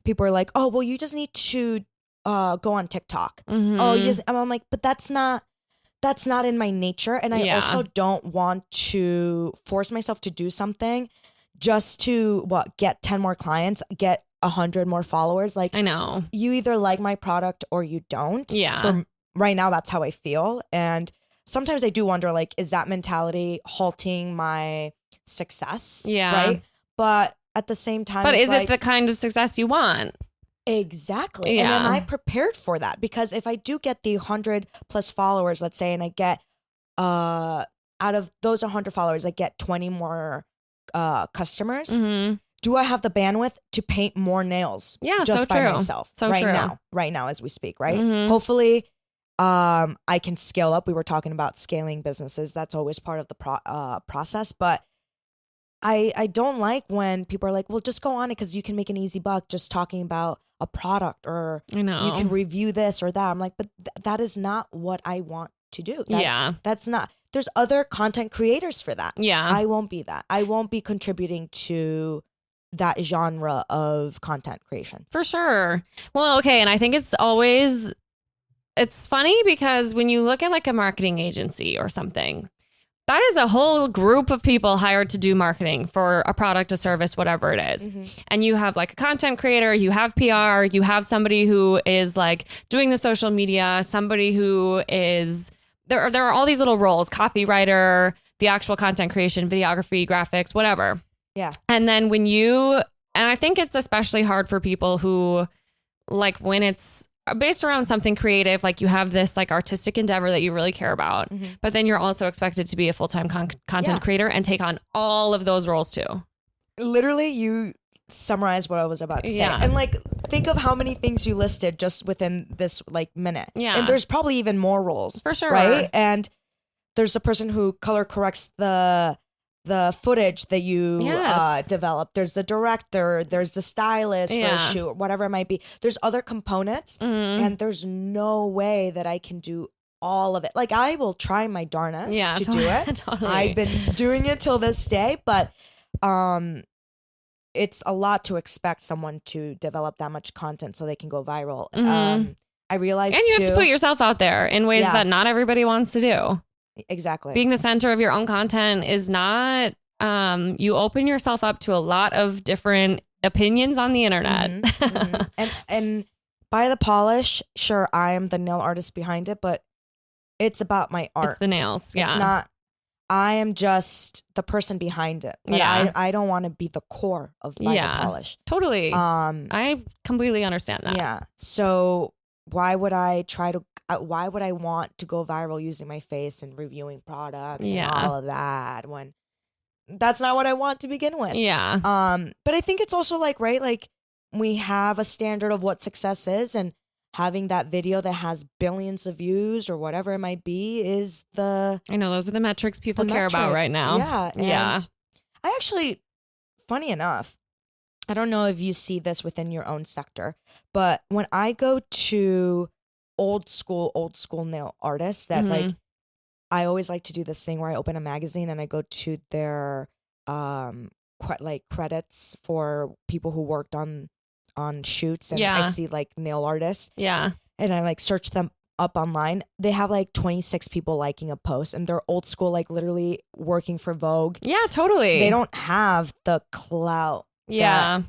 people are like, oh, well, you just need to go on TikTok. Oh, I'm like, but that's not in my nature. And I also don't want to force myself to do something just to get 10 more clients, get 100 more followers. Like, I know, you either like my product or you don't. Yeah. For right now, that's how I feel. And sometimes I do wonder, like, is that mentality halting my success? Yeah. Right. But at the same time, but it's is like, it the kind of success you want? exactly. Yeah. And am I prepared for that? Because if I do get the 100+ followers, let's say, and I get out of those 100 followers, I get 20 more customers. Mm-hmm. Do I have the bandwidth to paint more nails? Yeah, just so by true. myself So right true. now as we speak, right? Mhm. Hopefully, I can scale up. We were talking about scaling businesses. That's always part of the process. But I don't like when people are like, well, just go on it because you can make an easy buck just talking about a product, or I know. you can review this or that. I'm like, but that is not what I want to do. That's not. There's other content creators for that. Yeah. I won't be that. I won't be contributing to that genre of content creation. For sure. Well, okay. And I think it's funny because when you look at like a marketing agency or something, that is a whole group of people hired to do marketing for a product, a service, whatever it is. Mm-hmm. And you have like a content creator, you have PR, you have somebody who is like doing the social media, somebody who is, there are all these little roles, copywriter, the actual content creation, videography, graphics, whatever. Yeah. And then and I think it's especially hard for people who, like, when it's based around something creative, like you have this like artistic endeavor that you really care about, but then you're also expected to be a full-time content creator and take on all of those roles too. Literally, you summarized what I was about to say. Yeah. And like, think of how many things you listed just within this like minute. Yeah. And there's probably even more roles. For sure. Right? And there's a person who color corrects the footage that you develop. There's the director, there's the stylist for a shoot, whatever it might be. There's other components, and there's no way that I can do all of it. Like, I will try my darnest to do it. Totally. I've been doing it till this day, but it's a lot to expect someone to develop that much content so they can go viral. I realized, and you have to put yourself out there in ways that not everybody wants to do. Exactly. Being the center of your own content is not, you open yourself up to a lot of different opinions on the internet. And by the polish, sure, I am the nail artist behind it, but it's about my art. It's the nails. Yeah. It's not, I am just the person behind it. But I don't want to be the core of by the polish. Totally. I completely understand that. Yeah. So why would I want to go viral using my face and reviewing products and all of that when that's not what I want to begin with? Yeah. But I think it's also like, right, like we have a standard of what success is, and having that video that has billions of views or whatever it might be is I know those are the metrics people care about right now. Yeah. And I actually, funny enough, I don't know if you see this within your own sector, but when I go to old school nail artists that like, I always like to do this thing where I open a magazine and I go to their credits for people who worked on shoots, and I see like nail artists. Yeah. And I like search them up online. They have like 26 people liking a post, and they're old school, like literally working for Vogue. Yeah, totally. They don't have the clout. Yeah.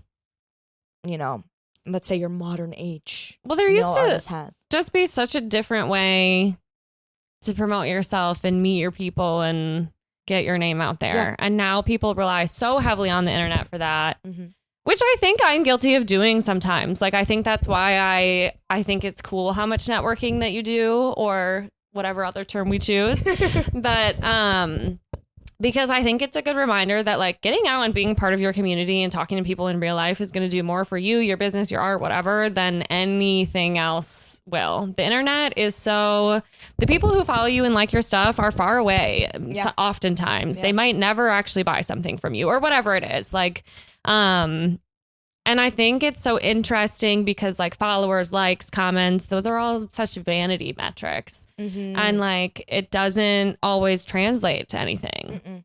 That, let's say your modern age. Well, there used to has. Just be such a different way to promote yourself and meet your people and get your name out there. Yeah. And now people rely so heavily on the internet for that, which I think I'm guilty of doing sometimes. Like, I think that's why I think it's cool how much networking that you do, or whatever other term we choose. But because I think it's a good reminder that like getting out and being part of your community and talking to people in real life is going to do more for you, your business, your art, whatever, than anything else will. The internet is the people who follow you and like your stuff are far away. Oftentimes they might never actually buy something from you or whatever it is. Like, and I think it's so interesting because like followers, likes, comments, those are all such vanity metrics. And like, it doesn't always translate to anything.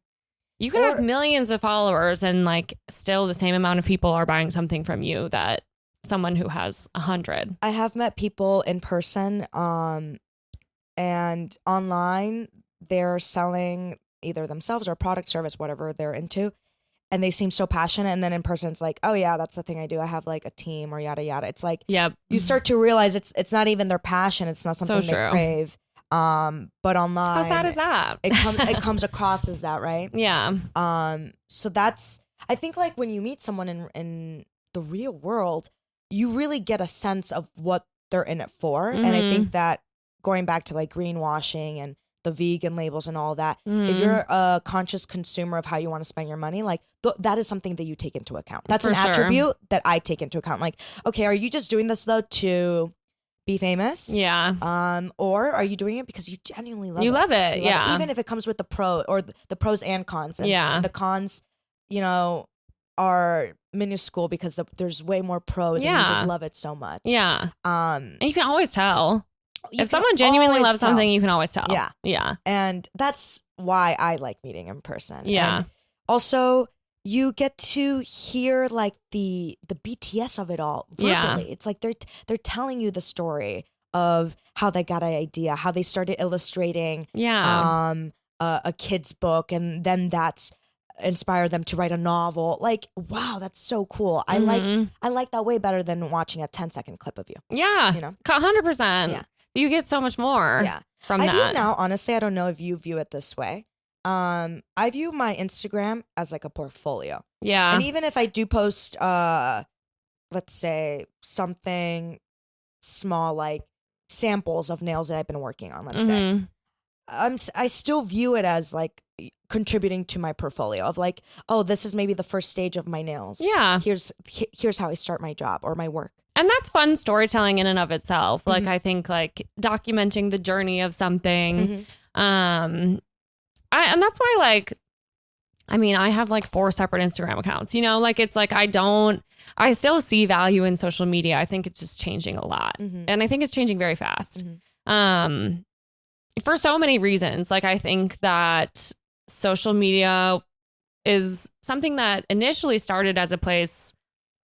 You could have millions of followers and like still the same amount of people are buying something from you that someone who has 100. I have met people in person, and online they're selling either themselves or product, service, whatever they're into. And they seem so passionate. And then in person, it's like, oh, yeah, that's the thing I do. I have like a team or yada, yada. It's like, you start to realize it's not even their passion. It's not something they crave. But online, how sad is that? It comes across as that, right? Yeah. So that's, I think like when you meet someone in the real world, you really get a sense of what they're in it for. And I think that going back to like greenwashing and the vegan labels and all that, if you're a conscious consumer of how you want to spend your money, like that is something that you take into account. That's an attribute that I take into account. Like, okay, are you just doing this though to be famous? Yeah. Or are you doing it because you genuinely love it? You love it. Yeah. Even if it comes with the pro or the pros and cons. And the cons, you know, are minuscule because there's way more pros and you just love it so much. Yeah. And you can always tell. If someone genuinely loves something, you can always tell. Yeah. Yeah. And that's why I like meeting in person. Yeah. And also, you get to hear like the BTS of it all verbally. Yeah. It's like they're telling you the story of how they got an idea, how they started illustrating a kid's book, and then that's inspired them to write a novel. Like, wow, that's so cool. I like that way better than watching a 10-second clip of you. Yeah. You know? 100%. Yeah. You get so much more from that. I view now, honestly, I don't know if you view it this way. I view my Instagram as like a portfolio. Yeah. And even if I do post, let's say something small, like samples of nails that I've been working on, let's say, I still view it as like contributing to my portfolio of like, oh, this is maybe the first stage of my nails. Yeah. Here's how I start my job or my work. And that's fun storytelling in and of itself. Like, I think like documenting the journey of something. And that's why, like, I mean, I have like 4 separate Instagram accounts, you know, like, it's like, I still see value in social media. I think it's just changing a lot. And I think it's changing very fast. For so many reasons. Like, I think that social media is something that initially started as a place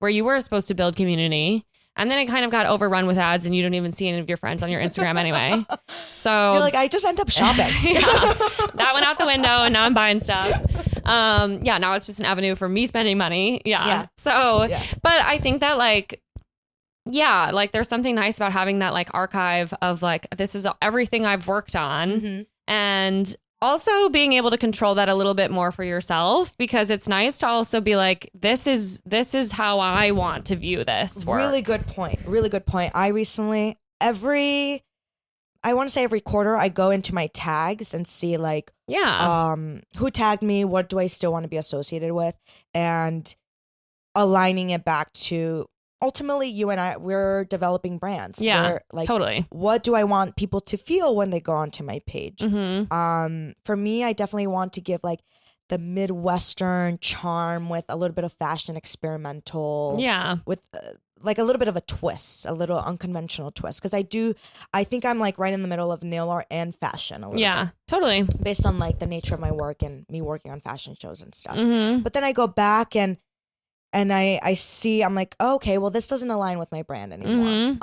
where you were supposed to build community. And then it kind of got overrun with ads and you don't even see any of your friends on your Instagram anyway. So you're like, I just end up shopping. That went out the window and now I'm buying stuff. Now it's just an avenue for me spending money. So, but I think that like there's something nice about having that like archive of like, this is everything I've worked on. And also being able to control that a little bit more for yourself, because it's nice to also be like, this is how I want to view this work. Really good point. I recently, every quarter I go into my tags and see like, who tagged me, what do I still want to be associated with, and aligning it back to ultimately you and we're developing brands. Yeah, like, totally. What do I want people to feel when they go onto my page? For me, I definitely want to give like the Midwestern charm with a little bit of fashion experimental. Yeah. With like a little bit of a twist, a little unconventional twist. Because I think I'm like right in the middle of nail art and fashion. A little bit, totally. Based on like the nature of my work and me working on fashion shows and stuff. But then I go back and I see, I'm like, oh, okay, well, this doesn't align with my brand anymore.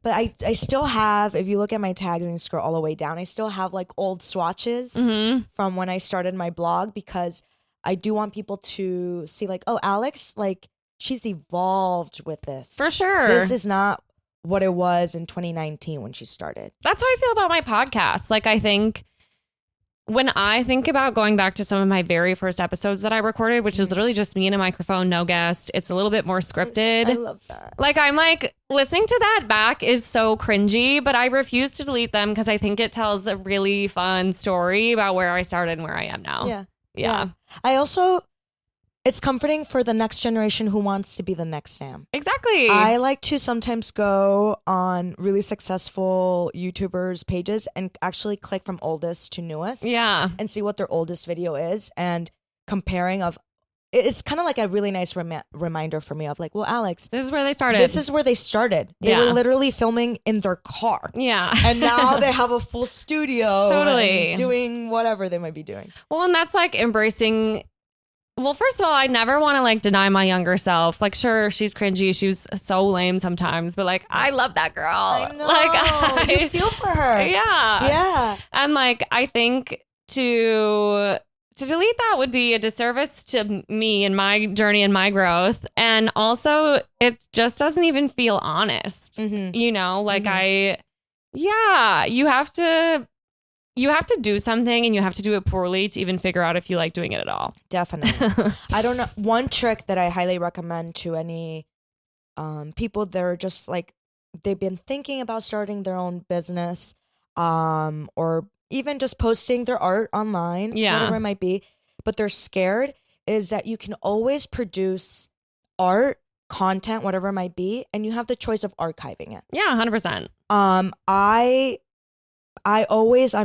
But I still have, if you look at my tags and you scroll all the way down, I still have like old swatches from when I started my blog, because I do want people to see like, oh, Alex, like she's evolved with this. For sure. This is not what it was in 2019 when she started. That's how I feel about my podcast. Like, I think when I think about going back to some of my very first episodes that I recorded, which is literally just me and a microphone, no guest, it's a little bit more scripted. I love that. Like, I'm like, listening to that back is so cringy, but I refuse to delete them because I think it tells a really fun story about where I started and where I am now. Yeah. I also, it's comforting for the next generation who wants to be the next Sam. Exactly. I like to sometimes go on really successful YouTubers' pages and actually click from oldest to newest. Yeah. And see what their oldest video is, and comparing of, it's kind of like a really nice reminder for me of like, well, Alex, this is where they started. They were literally filming in their car. Yeah. And now they have a full studio. Totally. And doing whatever they might be doing. Well, and that's like embracing. Well, first of all, I never want to like deny my younger self. Like, sure, she's cringy. She's so lame sometimes, but like, I love that girl. I know. Like, you feel for her. Yeah. And like, I think to delete that would be a disservice to me and my journey and my growth. And also, it just doesn't even feel honest. You know, like Yeah, you have to do something, and you have to do it poorly to even figure out if you like doing it at all. Definitely. I don't know. One trick that I highly recommend to any people that are just like, they've been thinking about starting their own business, or even just posting their art online, whatever it might be, but they're scared, is that you can always produce art, content, whatever it might be, and you have the choice of archiving it. Yeah, 100%. I'm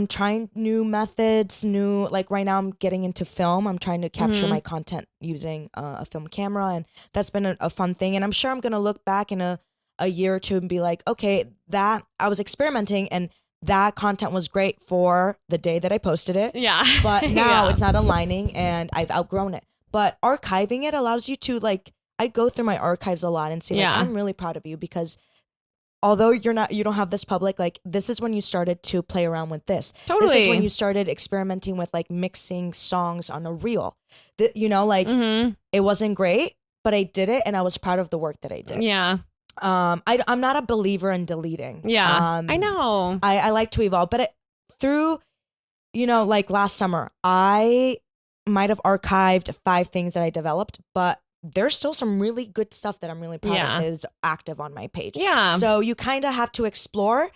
trying new methods, like right now I'm getting into film. I'm trying to capture my content using a film camera, and that's been a fun thing. And I'm sure I'm going to look back in a year or two and be like, okay, that I was experimenting and that content was great for the day that I posted it. Yeah. But now it's not aligning and I've outgrown it. But archiving it allows you to, like, I go through my archives a lot and say, like, I'm really proud of you, because although you don't have this public, like, this is when you started to play around with this. Totally. This is when you started experimenting with, like, mixing songs on a reel. It wasn't great, but I did it and I was proud of the work that I did. Yeah. I'm not a believer in deleting. Yeah. I know. I like to evolve, but through, like last summer, I might have archived 5 things that I developed, but there's still some really good stuff that I'm really proud of that is active on my page. Yeah. So you kind of have to explore,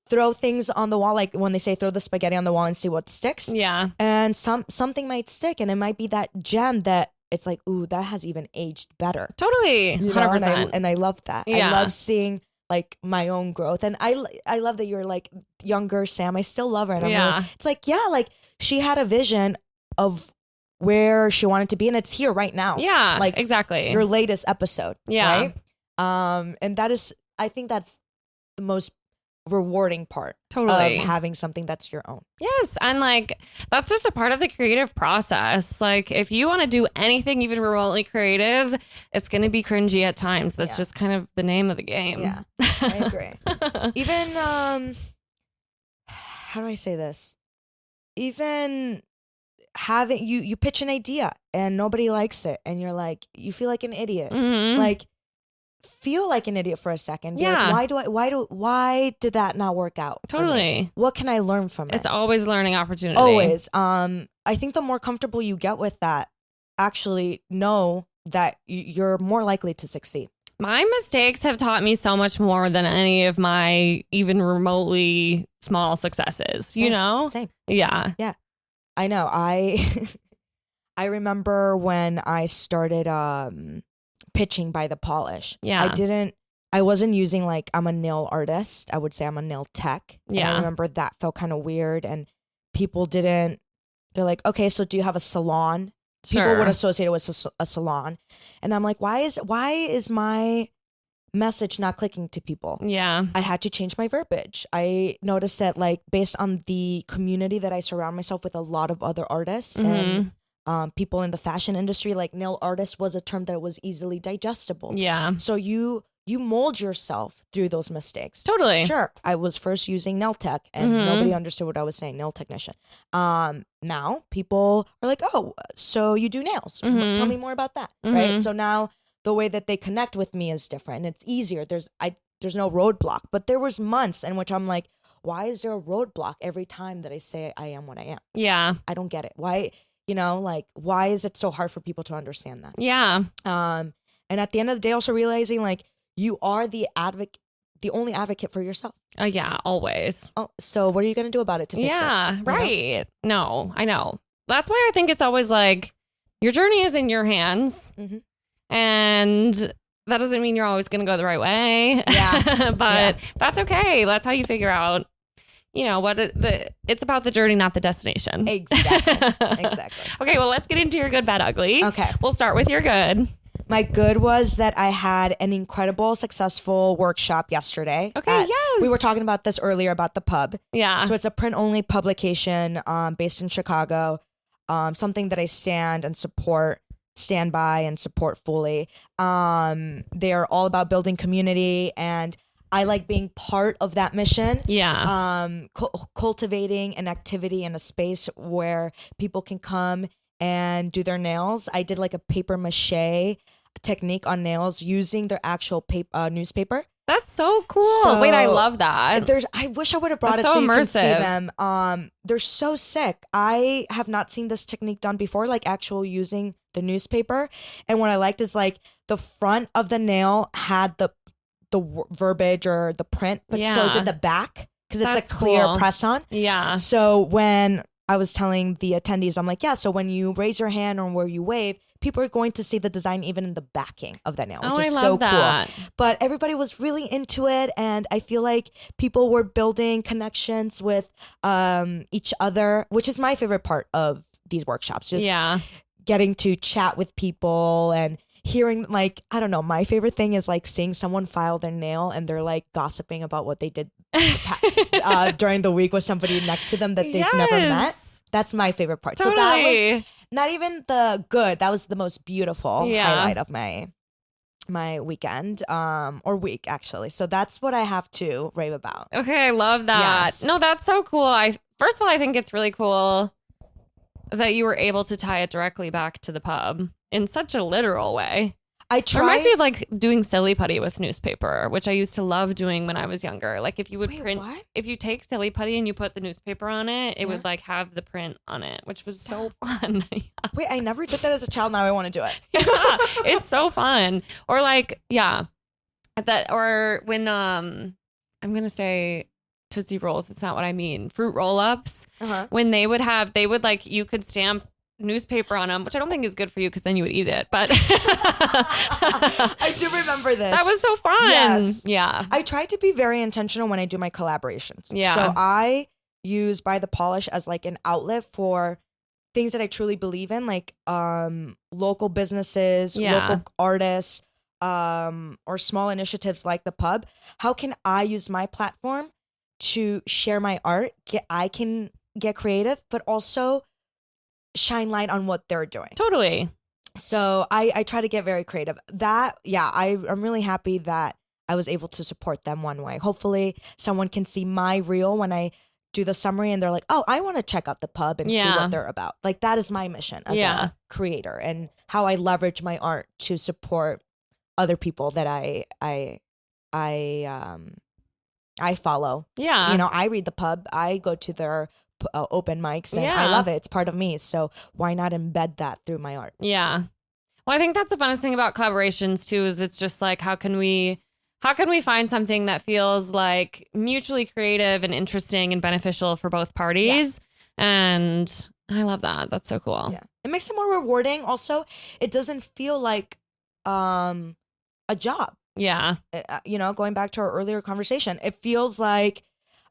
throw things on the wall, like when they say throw the spaghetti on the wall and see what sticks. Yeah. And something might stick, and it might be that gem that it's like, ooh, that has even aged better. Totally. 100%. And I love that. Yeah. I love seeing, like, my own growth. And I love that you're, like, younger Sam. I still love her. And it's like, yeah, like, she had a vision of where she wanted to be, and it's here right now. Yeah, like, exactly. Your latest episode. Yeah. Right? And I think that's the most rewarding part of having something that's your own. Yes. And, like, that's just a part of the creative process. Like, if you want to do anything even remotely creative, it's going to be cringy at times. That's just kind of the name of the game. Yeah, I agree. Even, how do I say this? Even having, you pitch an idea and nobody likes it, and you're like, you feel like an idiot. Like, feel like an idiot for a second. Yeah. Like, why did that not work out? Totally. What can I learn from it? It's always learning opportunity. Always. I think the more comfortable you get with that, actually know that you're more likely to succeed. My mistakes have taught me so much more than any of my even remotely small successes. Same. Same. Yeah. Yeah. I know. I remember when I started pitching by the polish. Yeah. I wasn't using, like, I'm a nail artist. I would say I'm a nail tech. Yeah. And I remember that felt kind of weird, and they're like, okay, so do you have a salon? People would associate it with a salon. And I'm like, why is my message not clicking to people? Yeah. I had to change my verbiage. I noticed that, like, based on the community that I surround myself with, a lot of other artists and people in the fashion industry, like, nail artist was a term that was easily digestible. Yeah. So you mold yourself through those mistakes. Totally. Sure. I was first using nail tech and nobody understood what I was saying, nail technician. Now people are like, oh, so you do nails. Tell me more about that. Right. So now the way that they connect with me is different. It's easier. There's no roadblock. But there was months in which I'm like, why is there a roadblock every time that I say I am what I am? Yeah. I don't get it. Why, like, why is it so hard for people to understand that? Yeah. And at the end of the day, also realizing, like, you are the only advocate for yourself. Yeah, always. Oh, so what are you going to do about it to fix it? Yeah, right. No, I know. That's why I think it's always like, your journey is in your hands. And that doesn't mean you're always going to go the right way. Yeah. But that's okay. That's how you figure out, it's about the journey, not the destination. Exactly. Exactly. Okay, well, let's get into your good, bad, ugly. Okay. We'll start with your good. My good was that I had an incredible, successful workshop yesterday. Okay, yes. We were talking about this earlier about the pub. Yeah. So it's a print-only publication based in Chicago, something that I stand by and support fully. They're all about building community, and I like being part of that mission. Yeah. Cultivating an activity in a space where people can come and do their nails. I did like a paper mache technique on nails using their actual newspaper. That's so cool. So Wait, I love that. I wish I would have brought That's it so so you can see immersive. them. They're so sick. I have not seen this technique done before, like actual using the newspaper. And what I liked is like the front of the nail had the verbiage or the print, but so Yeah. did the back because it's That's a clear cool. press on. Yeah. So when I was telling the attendees, I'm like, yeah, so when you raise your hand or where you wave, people are going to see the design even in the backing of the nail, which is I love so that. cool. But everybody was really into it, and I feel like people were building connections with each other, which is my favorite part of these workshops. Just getting to chat with people and hearing, like, I don't know, my favorite thing is like seeing someone file their nail and they're like gossiping about what they did during the week with somebody next to them that they've never met. That's my favorite part. Totally. So that was not even the good. That was the most beautiful highlight of my weekend or week, actually. So that's what I have to rave about. Okay, I love that. Yes. No, that's so cool. First of all, I think it's really cool that you were able to tie it directly back to the pub in such a literal way. I tried. It reminds me of like doing silly putty with newspaper, which I used to love doing when I was younger. Like if you would if you take silly putty and you put the newspaper on it, it would like have the print on it, which was so fun. Wait, I never did that as a child. Now I want to do it. Yeah, it's so fun. Or like, or when I'm gonna say Tootsie Rolls. That's not what I mean. Fruit roll-ups. When they would like, you could stamp newspaper on them, which I don't think is good for you because then you would eat it. But I do remember this. That was so fun. Yes. Yeah. I try to be very intentional when I do my collaborations. Yeah. So I use By the Polish as like an outlet for things that I truly believe in, like local businesses, local artists, or small initiatives like the pub. How can I use my platform to share my art? I can get creative, but also shine light on what they're doing. Totally. So I try to get very creative. I'm really happy that I was able to support them one way. Hopefully someone can see my reel when I do the summary and they're like, oh, I want to check out the pub and see what they're about. Like that is my mission as a creator and how I leverage my art to support other people that I follow. Yeah. You know, I read the pub. I go to their open mics and I love it. It's part of me. So why not embed that through my art? Yeah. Well, I think that's the funnest thing about collaborations too, is it's just like, how can we find something that feels like mutually creative and interesting and beneficial for both parties? Yeah. And I love that. That's so cool. Yeah. It makes it more rewarding. Also, it doesn't feel like a job. Yeah. You know, going back to our earlier conversation, it feels like,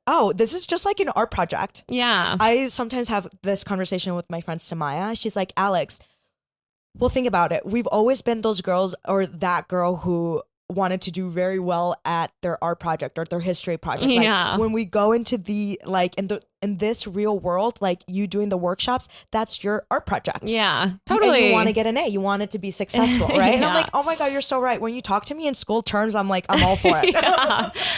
oh, this is just like an art project. Yeah. I sometimes have this conversation with my friend Samaya. She's like, Alex, well, think about it. We've always been those girls or that girl who wanted to do very well at their art project or their history project. Like when we go into the like in this real world, like you doing the workshops, that's your art project. Yeah, totally. And you want to get an A. You want it to be successful, right? And I'm like, oh my God, you're so right. When you talk to me in school terms, I'm like, I'm all for it.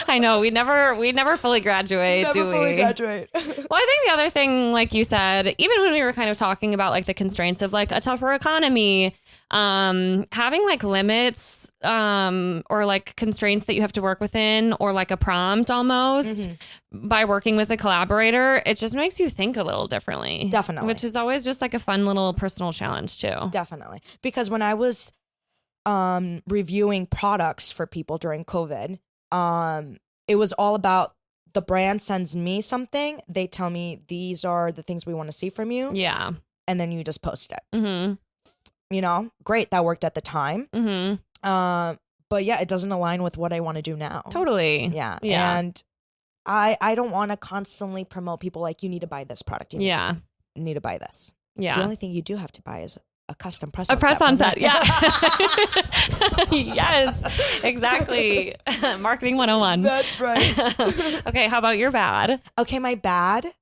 I know. We never fully graduate, do we? Never fully graduate. Well, I think the other thing, like you said, even when we were kind of talking about like the constraints of like a tougher economy, having like limits or like constraints that you have to work within, or like a prompt almost by working with a collaborator, it just makes you think a little differently. Definitely. Which is always just like a fun little personal challenge too. Definitely. Because when I was reviewing products for people during COVID, it was all about the brand sends me something. They tell me these are the things we want to see from you. Yeah. And then you just post it. You know, great. That worked at the time. But yeah, it doesn't align with what I want to do now. Totally. Yeah. And I don't want to constantly promote people like, you need to buy this product. You need to buy this. Yeah. The only thing you do have to buy is a custom press on set. Yeah. Yes, exactly. Marketing 101. That's right. Okay. How about your bad? Okay. My bad.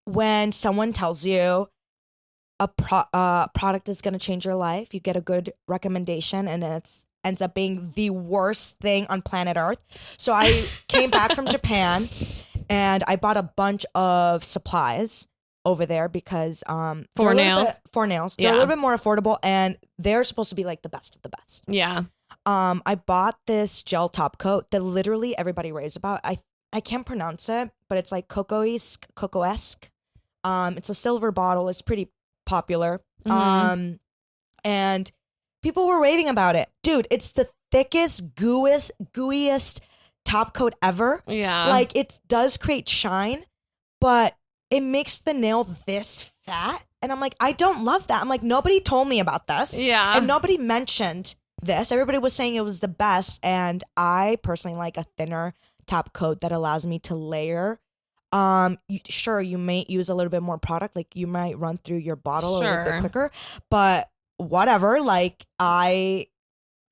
When someone tells you a product is going to change your life, you get a good recommendation and it ends up being the worst thing on planet Earth. So I came back from Japan and I bought a bunch of supplies over there because for nails. They're a little bit more affordable and they're supposed to be like the best of the best. Yeah. I bought this gel top coat that literally everybody raves about. I can't pronounce it, but it's like cocoesque. It's a silver bottle. It's pretty popular. And people were raving about it. Dude, it's the thickest, gooeyest top coat ever. Yeah. Like, it does create shine, but it makes the nail this fat. And I'm like, I don't love that. I'm like, nobody told me about this. Yeah. And nobody mentioned this. Everybody was saying it was the best. And I personally like a thinner top coat that allows me to layer. Sure, you may use a little bit more product. Like, you might run through your bottle a little bit quicker. But whatever. Like, I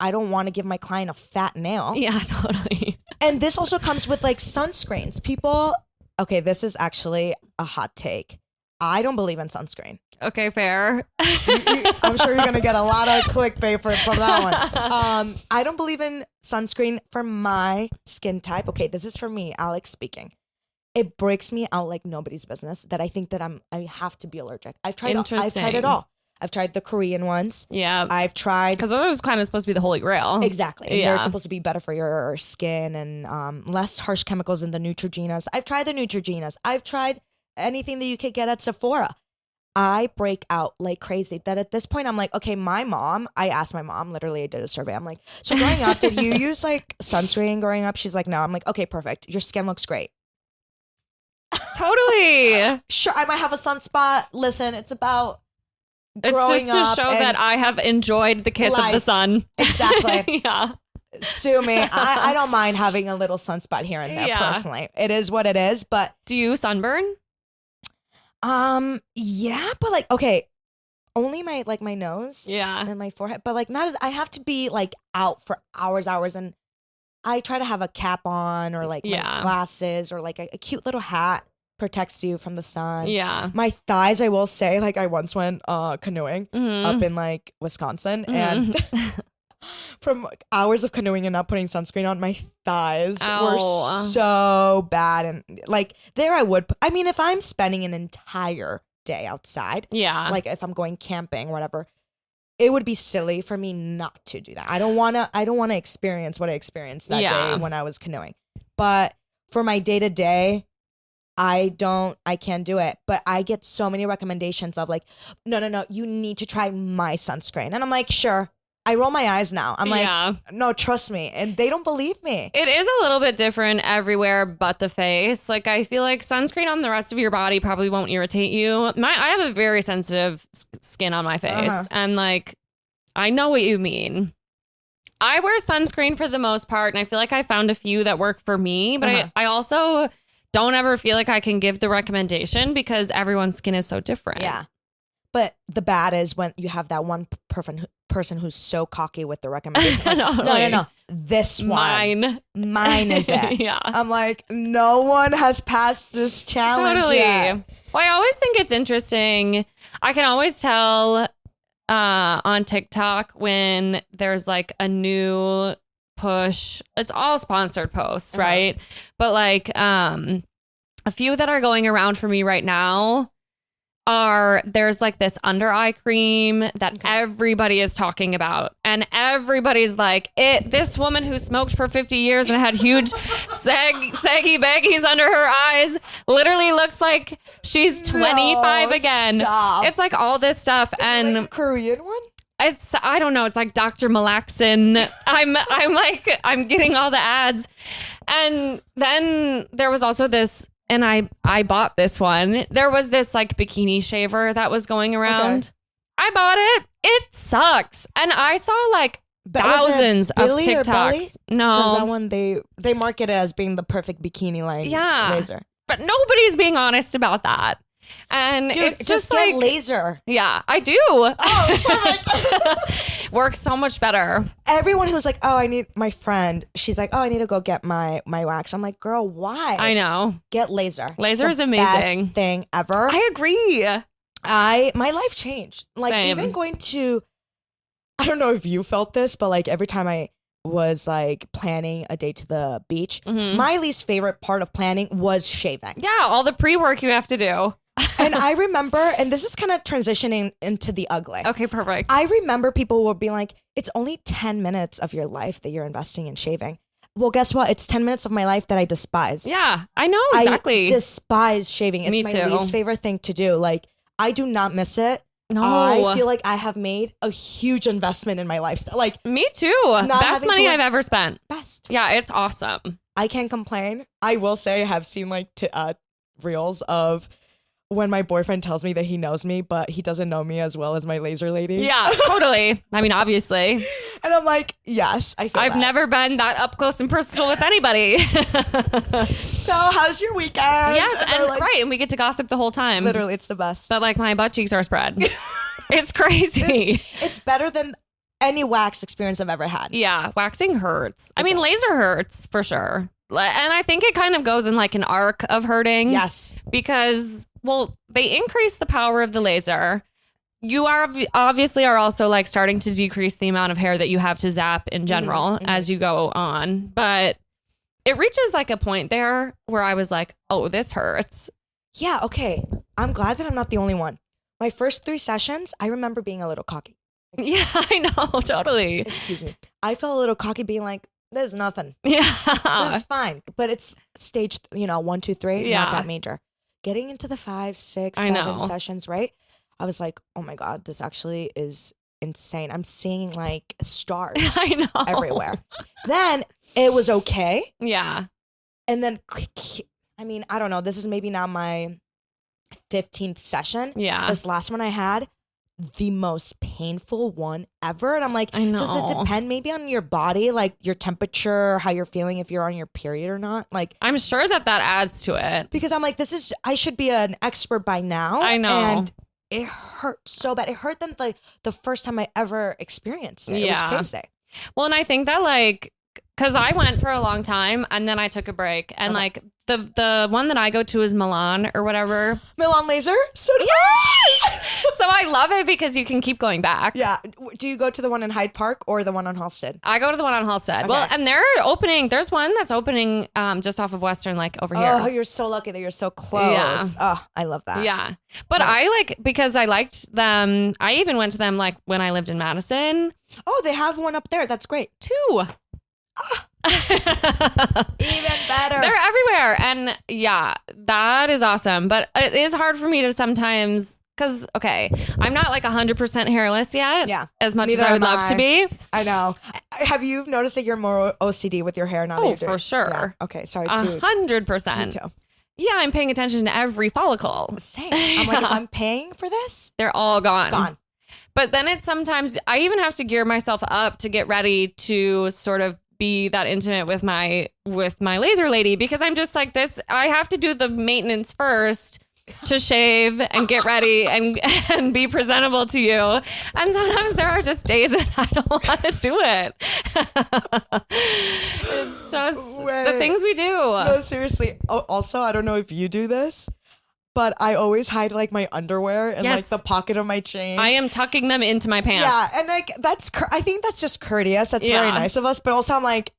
don't want to give my client a fat nail. Yeah, totally. And this also comes with like sunscreens. People, okay, this is actually a hot take. I don't believe in sunscreen. Okay, fair. I'm sure you're going to get a lot of clickbait from that one. I don't believe in sunscreen for my skin type. Okay, this is for me, Alex speaking. It breaks me out like nobody's business that I think that I have to be allergic. I've tried it all. I've tried the Korean ones. Yeah. I've tried. Because those are kind of supposed to be the holy grail. Exactly. And Yeah. they're supposed to be better for your skin and less harsh chemicals than the Neutrogenas. I've tried the Neutrogenas. I've tried anything that you could get at Sephora. I break out like crazy. That at this point, I'm like, okay, I asked my mom, literally, I did a survey. I'm like, so growing up, did you use like sunscreen growing up? She's like, no. I'm like, okay, perfect. Your skin looks great. Totally. Sure, I might have a sunspot. Listen, it's about It's just to show that I have enjoyed the kiss of the sun. Exactly. Yeah. Sue me. I don't mind having a little sunspot here and there, personally. It is what it is, but... Do you sunburn? Yeah, but like, okay, only my nose and my forehead, but like not as... I have to be like out for hours, and I try to have a cap on or like my glasses or like a cute little hat. Protects you from the sun. Yeah. My thighs, I will say, like I once went canoeing up in like Wisconsin and from like, hours of canoeing and not putting sunscreen on, my thighs were so bad. And like there I mean, if I'm spending an entire day outside, like if I'm going camping, whatever, it would be silly for me not to do that. I don't want to experience what I experienced that day when I was canoeing. But for my day to day, I can't do it. But I get so many recommendations of like, no, you need to try my sunscreen. And I'm like, sure. I roll my eyes now. I'm like, no, trust me. And they don't believe me. It is a little bit different everywhere but the face. Like, I feel like sunscreen on the rest of your body probably won't irritate you. I have a very sensitive skin on my face. And like, I know what you mean. I wear sunscreen for the most part. And I feel like I found a few that work for me. But I also... don't ever feel like I can give the recommendation because everyone's skin is so different. Yeah. But the bad is when you have that one person who's so cocky with the recommendation. Like, no. This one. Mine is it. Yeah. I'm like, no one has passed this challenge yet. Well, I always think it's interesting. I can always tell on TikTok when there's like a new push. It's all sponsored posts, right? But like a few that are going around for me right now there's like this under eye cream that everybody is talking about, and everybody's like, this woman who smoked for 50 years and had huge saggy baggies under her eyes literally looks like she's 25 again. Stop. It's like all this stuff. Is and it like a Korean one? I don't know. It's like Dr. Malaxin. I'm getting all the ads. And then there was also this, and I bought this one. There was this like bikini shaver that was going around. I bought it. It sucks. And I saw like thousands of TikToks. No. Because that one, they market it as being the perfect bikini line razor. But nobody's being honest about that. And dude, it's just get like laser. Yeah, I do. Oh, perfect. Works so much better. Everyone who's like, my friend, she's like, I need to go get my wax. I'm like, girl, why? I know. Get laser. Laser is amazing. Best thing ever. I agree. My life changed. Like Same. even going to, I don't know if you felt this, but like every time I was like planning a date to the beach, my least favorite part of planning was shaving. Yeah, all the pre-work you have to do. And I remember, and this is kind of transitioning into the ugly. Okay, perfect. I remember people will be like, it's only 10 minutes of your life that you're investing in shaving. Well, guess what? It's 10 minutes of my life that I despise. Yeah, I know exactly. I despise shaving. It's Me my too. least favorite thing to do. Like, I do not miss it. No. I feel like I have made a huge investment in my lifestyle. Like, me too. Best money I've ever spent. Best. Yeah, it's awesome. I can't complain. I will say I have seen like reels of when my boyfriend tells me that he knows me, but he doesn't know me as well as my laser lady. Yeah, totally. I mean, obviously. And I'm like, yes, I've never been that up close and personal with anybody. So how's your weekend? Yes, and right. And we get to gossip the whole time. Literally, it's the best. But like my butt cheeks are spread. It's crazy. It's better than any wax experience I've ever had. Yeah, waxing hurts. I mean, laser hurts for sure. And I think it kind of goes in like an arc of hurting. Yes. Because, well, they increase the power of the laser. You are obviously are also like starting to decrease the amount of hair that you have to zap in general as you go on. But it reaches like a point there where I was like, oh, this hurts. Yeah, okay. I'm glad that I'm not the only one. My first 3 sessions, I remember being a little cocky. Yeah, I know, totally. Excuse me. I felt a little cocky being like, there's nothing. Yeah. This is fine. But it's stage, 1, 2, 3, Yeah. not that major. Getting into the 5, 6, 7 sessions, right? I was like, oh my God, this actually is insane. I'm seeing like stars I know. everywhere. Then it was okay. Yeah. And then, I mean, I don't know. This is maybe now my 15th session. Yeah. This last one I had, the most painful one ever. And I'm like, I know. does it depend maybe on your body, like your temperature, how you're feeling, if you're on your period or not? Like, I'm sure that adds to it. Because I'm like, I should be an expert by now. I know. And it hurt so bad. It hurt than the first time I ever experienced it. It was crazy. Well, and I think that like, because I went for a long time and then I took a break. And like the one that I go to is Milan or whatever. Milan laser? So do So I love it because you can keep going back. Yeah. Do you go to the one in Hyde Park or the one on Halsted? I go to the one on Halsted. Okay. Well, and there's one that's opening just off of Western, like over here. Oh, you're so lucky that you're so close. Yeah. Oh, I love that. Yeah. But I like, because I liked them. I even went to them like when I lived in Madison. Oh, they have one up there. That's great. 2. Even better. They're everywhere. And yeah, that is awesome. But it is hard for me to sometimes, because, okay, I'm not like 100% hairless yet. Yeah. As much as I would love to be. I know. Have you noticed that you're more OCD with your hair now? Oh, for sure. Yeah. Okay, sorry. 100%. Me too. Yeah, I'm paying attention to every follicle. Same. I'm like, if I'm paying for this, they're all gone. Gone. But then it's sometimes, I even have to gear myself up to get ready to sort of be that intimate with my laser lady, because I'm just like this. I have to do the maintenance first to shave and get ready and be presentable to you. And sometimes there are just days when I don't want to do it. It's just the things we do. No, seriously. Also, I don't know if you do this, but I always hide like my underwear in like the pocket of my chain. I am tucking them into my pants. Yeah, and like I think that's just courteous. That's very nice of us. But also, I'm like,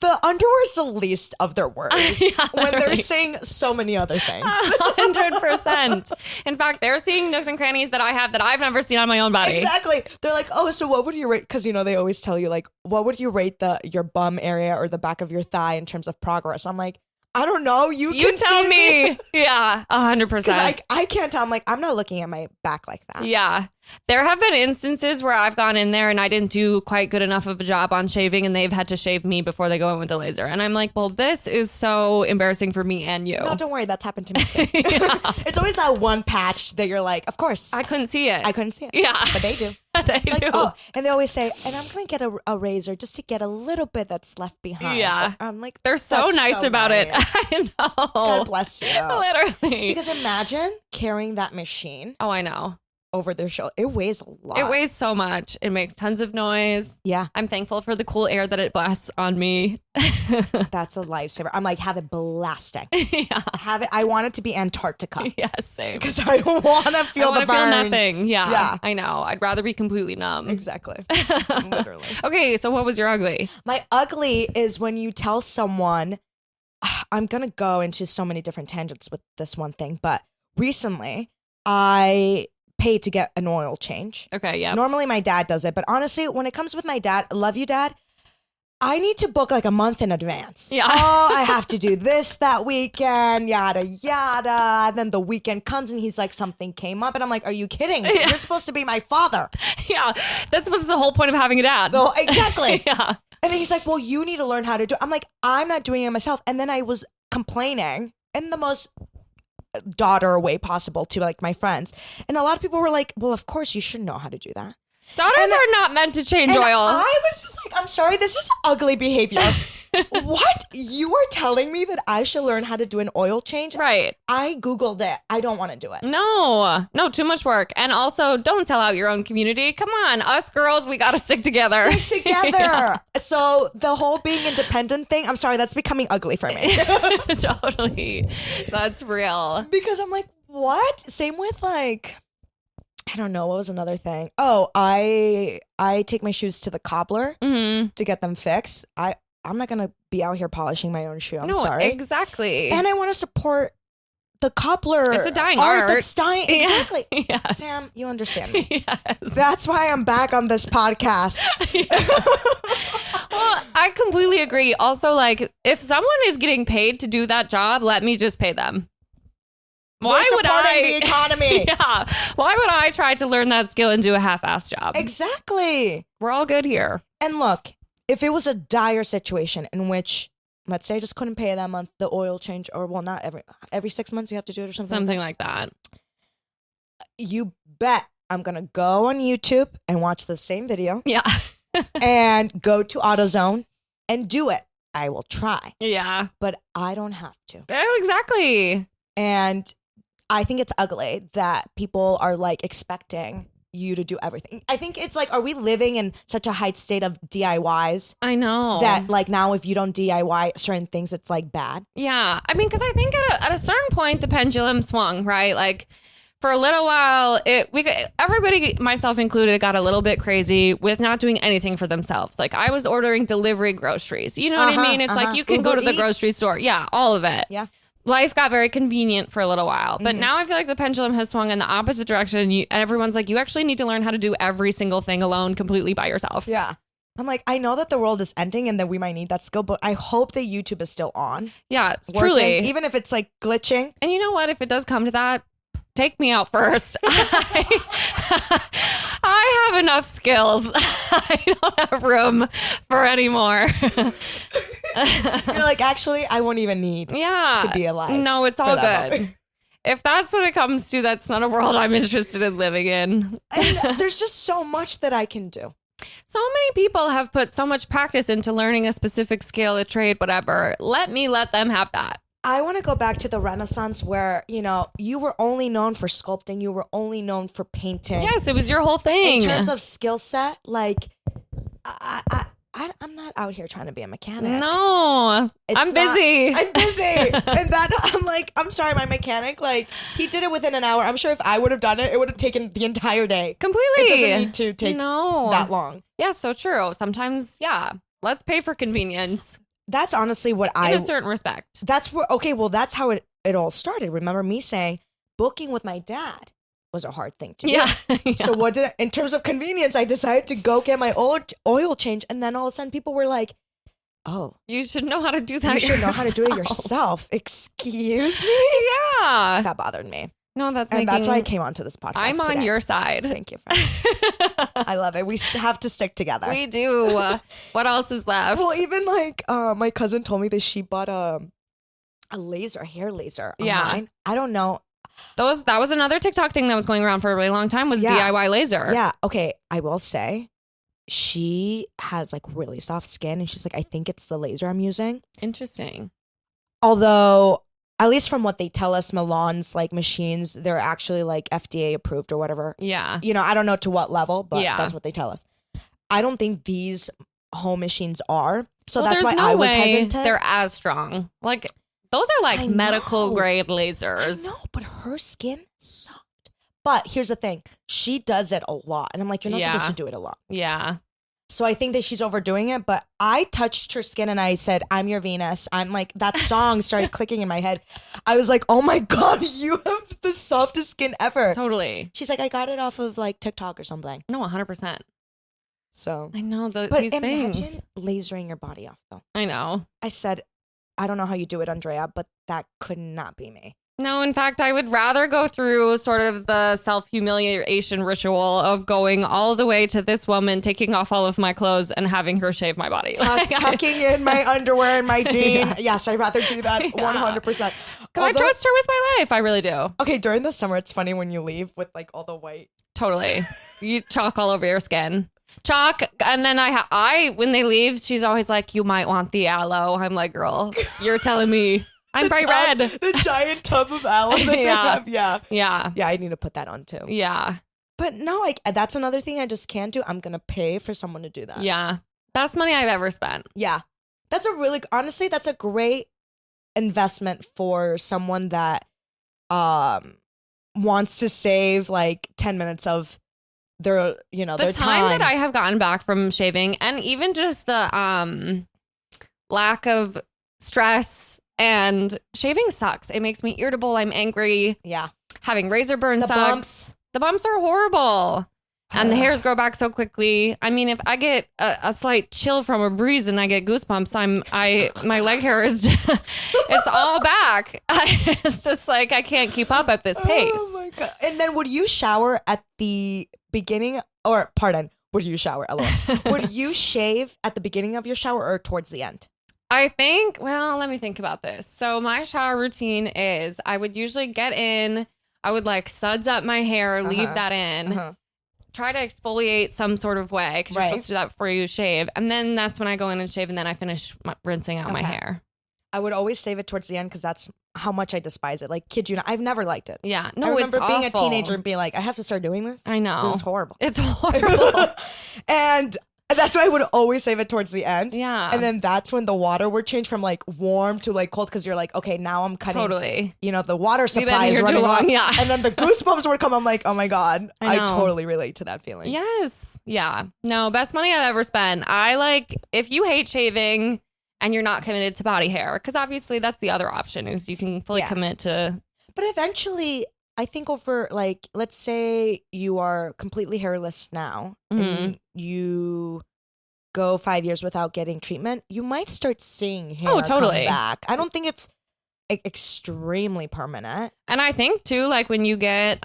the underwear is the least of their worries when they're saying so many other things. 100%. In fact, they're seeing nooks and crannies that I have that I've never seen on my own body. Exactly. They're like, oh, so what would you rate? Because they always tell you like, what would you rate your bum area or the back of your thigh in terms of progress? I'm like, I don't know. You can tell see me. Yeah, 100%. Because I can't tell. I'm like, I'm not looking at my back like that. Yeah. There have been instances where I've gone in there and I didn't do quite good enough of a job on shaving and they've had to shave me before they go in with the laser. And I'm like, well, this is so embarrassing for me and you. No, don't worry. That's happened to me too. It's always that one patch that you're like, of course. I couldn't see it. I couldn't see it. Yeah. But they do. They do. Oh, and they always say, and I'm going to get a razor just to get a little bit that's left behind. Yeah. I'm like, they're so nice about it. I know. God bless you. Literally. Because imagine carrying that machine. Oh, I know. Over their shoulder. It weighs a lot. It weighs so much. It makes tons of noise. Yeah. I'm thankful for the cool air that it blasts on me. That's a lifesaver. I'm like, have it blasting. Yeah. Have it. I want it to be Antarctica. Yeah, same. Because I don't want to feel the burn. Feel nothing. Yeah. I know. I'd rather be completely numb. Exactly. Literally. Okay, so what was your ugly? My ugly is when you tell someone, I'm going to go into so many different tangents with this one thing, but recently I paid to get an oil change. Okay, yeah. Normally my dad does it, but honestly, when it comes with my dad, I love you, Dad. I need to book like a month in advance. Yeah. Oh, I have to do this that weekend, yada, yada. And then the weekend comes and he's like, something came up. And I'm like, are you kidding? Yeah. You're supposed to be my father. Yeah. That's what's the whole point of having a dad. Exactly. Yeah. And then he's like, well, you need to learn how to do it. I'm like, I'm not doing it myself. And then I was complaining in the most daughter way possible to like my friends. And a lot of people were like, well, of course you should know how to do that. Daughters are not meant to change oil. I was just like, I'm sorry, this is ugly behavior. What? You were telling me that I should learn how to do an oil change? Right. I Googled it. I don't want to do it. No, too much work. And also, don't sell out your own community. Come on, us girls, we got to stick together. Stick together. Yeah. So the whole being independent thing, I'm sorry, that's becoming ugly for me. Totally. That's real. Because I'm like, what? Same with like, I don't know. What was another thing? Oh, I take my shoes to the cobbler to get them fixed. I'm not going to be out here polishing my own shoe. I'm sorry. Exactly. And I want to support the cobbler. It's a dying art. That's dying. Exactly. Yeah. Yes. Sam, you understand me. Yes. That's why I'm back on this podcast. Well, I completely agree. Also, like, if someone is getting paid to do that job, let me just pay them. Why would the economy? Yeah. Why would I try to learn that skill and do a half-assed job? Exactly. We're all good here. And look, if it was a dire situation in which, let's say I just couldn't pay that month, the oil change, or well, not every 6 months you have to do it or something. Something like that. You bet I'm going to go on YouTube and watch the same video. Yeah. And go to AutoZone and do it. I will try. Yeah. But I don't have to. Oh, exactly. And I think it's ugly that people are like expecting you to do everything. I think it's like, are we living in such a high state of DIYs? I know. That like now if you don't DIY certain things, it's like bad. Yeah. I mean, because I think at a certain point, the pendulum swung, right? Like for a little while, everybody, myself included, got a little bit crazy with not doing anything for themselves. Like I was ordering delivery groceries. You know what I mean? It's like you can Uber go to the Eats. Grocery store. Yeah, all of it. Yeah. Life got very convenient for a little while. But now I feel like the pendulum has swung in the opposite direction. Everyone's like, you actually need to learn how to do every single thing alone completely by yourself. Yeah. I'm like, I know that the world is ending and that we might need that skill, but I hope that YouTube is still on. Yeah, it's working, truly. Even if it's like glitching. And you know what? If it does come to that, take me out first. I have enough skills. I don't have room for any more. You're like, actually, I won't even need to be alive. No, it's all good. If that's what it comes to, that's not a world I'm interested in living in. And there's just so much that I can do. So many people have put so much practice into learning a specific skill, a trade, whatever. Let them have that. I want to go back to the Renaissance where, you know, you were only known for sculpting. You were only known for painting. Yes, it was your whole thing. In terms of skill set, like, I'm not out here trying to be a mechanic. No, I'm busy. I'm busy. And that I'm like, I'm sorry, my mechanic, like, he did it within an hour. I'm sure if I would have done it, it would have taken the entire day. Completely. It doesn't need to take that long. Yeah, so true. Sometimes, yeah, let's pay for convenience. That's honestly what in a certain respect. That's where, okay, well, that's how it all started. Remember me saying booking with my dad was a hard thing to do. Yeah. So in terms of convenience, I decided to go get my oil change. And then all of a sudden people were like, oh. You should know how to do that You should know how to do it yourself. Excuse me? Yeah. That bothered me. No, that's why I came onto this podcast I'm on today. your side. Thank you, friend. I love it. We have to stick together. We do. What else is left? Well, even like my cousin told me that she bought a hair laser online. I don't know. That was another TikTok thing that was going around for a really long time was DIY laser. Yeah. Okay. I will say she has like really soft skin and she's like, I think it's the laser I'm using. Interesting. Although, at least from what they tell us, Milan's like machines, they're actually like FDA approved or whatever. Yeah. You know, I don't know to what level, but that's what they tell us. I don't think these home machines are. So that's why I was hesitant. They're as strong. Like, those are like medical grade lasers. I know, but her skin sucked. But here's the thing. She does it a lot. And I'm like, you're not supposed to do it a lot. Yeah. So I think that she's overdoing it, but I touched her skin and I said, I'm your Venus. I'm like, that song started clicking in my head. I was like, oh my God, you have the softest skin ever. Totally. She's like, I got it off of like TikTok or something. No, 100%. So I know but these imagine things. lasering your body off though. I know. I said, I don't know how you do it, Andrea, but that could not be me. No, in fact, I would rather go through sort of the self-humiliation ritual of going all the way to this woman, taking off all of my clothes and having her shave my body. Tucking in my underwear and my jean. Yeah. Yes, I'd rather do that 100%. Because I trust her with my life. I really do. Okay, during the summer, it's funny when you leave with like all the white. Totally. You chalk all over your skin. Chalk. And then I when they leave, she's always like, you might want the aloe. I'm like, girl, you're telling me. I'm bright red. The giant tub of aloe that they have. Yeah. Yeah. Yeah, I need to put that on too. Yeah. But no, like that's another thing I just can't do. I'm going to pay for someone to do that. Yeah. Best money I've ever spent. Yeah. That's honestly, that's a great investment for someone that wants to save like 10 minutes of their, their time that I have gotten back from shaving, and even just the lack of stress. And shaving sucks. It makes me irritable. I'm angry. Yeah. Having razor burn sucks. The bumps are horrible. And the hairs grow back so quickly. I mean, if I get a slight chill from a breeze and I get goosebumps, my leg hair is it's all back. It's just like I can't keep up at this pace. Oh my God. And then would you shower at the beginning would you shower? Would you shave at the beginning of your shower or towards the end? I think, well, let me think about this. So my shower routine is I would usually get in, I would like suds up my hair, leave that in, try to exfoliate some sort of way because you're supposed to do that before you shave. And then that's when I go in and shave and then I finish rinsing out my hair. I would always save it towards the end because that's how much I despise it. Like, kid you not, I've never liked it. Yeah. No, I remember being awful. a teenager and being like, I have to start doing this? I know. This is horrible. It's horrible. And that's why I would always save it towards the end. Yeah. And then that's when the water would change from like warm to like cold because you're like, okay, now I'm cutting. Totally. The water supply is running low. Yeah. And then the goosebumps would come. I'm like, oh my God. I totally relate to that feeling. Yes. Yeah. No, best money I've ever spent. If you hate shaving and you're not committed to body hair, because obviously that's the other option is you can fully commit to. But eventually, I think over like, let's say you are completely hairless now and you go 5 years without getting treatment, you might start seeing hair come back. I don't think it's extremely permanent. And I think too, like when you get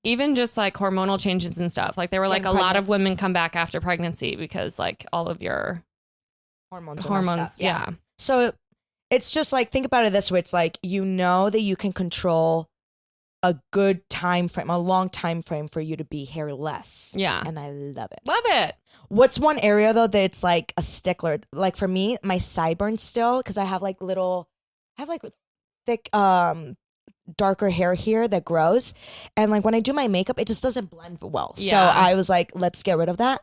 even just like hormonal changes and stuff, like there were like a lot of women come back after pregnancy because like all of your hormones. Yeah. So it's just like, think about it this way. It's like, that you can control a good time frame, a long time frame for you to be hairless. Yeah. And I love it. Love it. What's one area though that's like a stickler? Like for me, my sideburns still, because I have like thick, darker hair here that grows. And like when I do my makeup, it just doesn't blend well. Yeah. So I was like, let's get rid of that.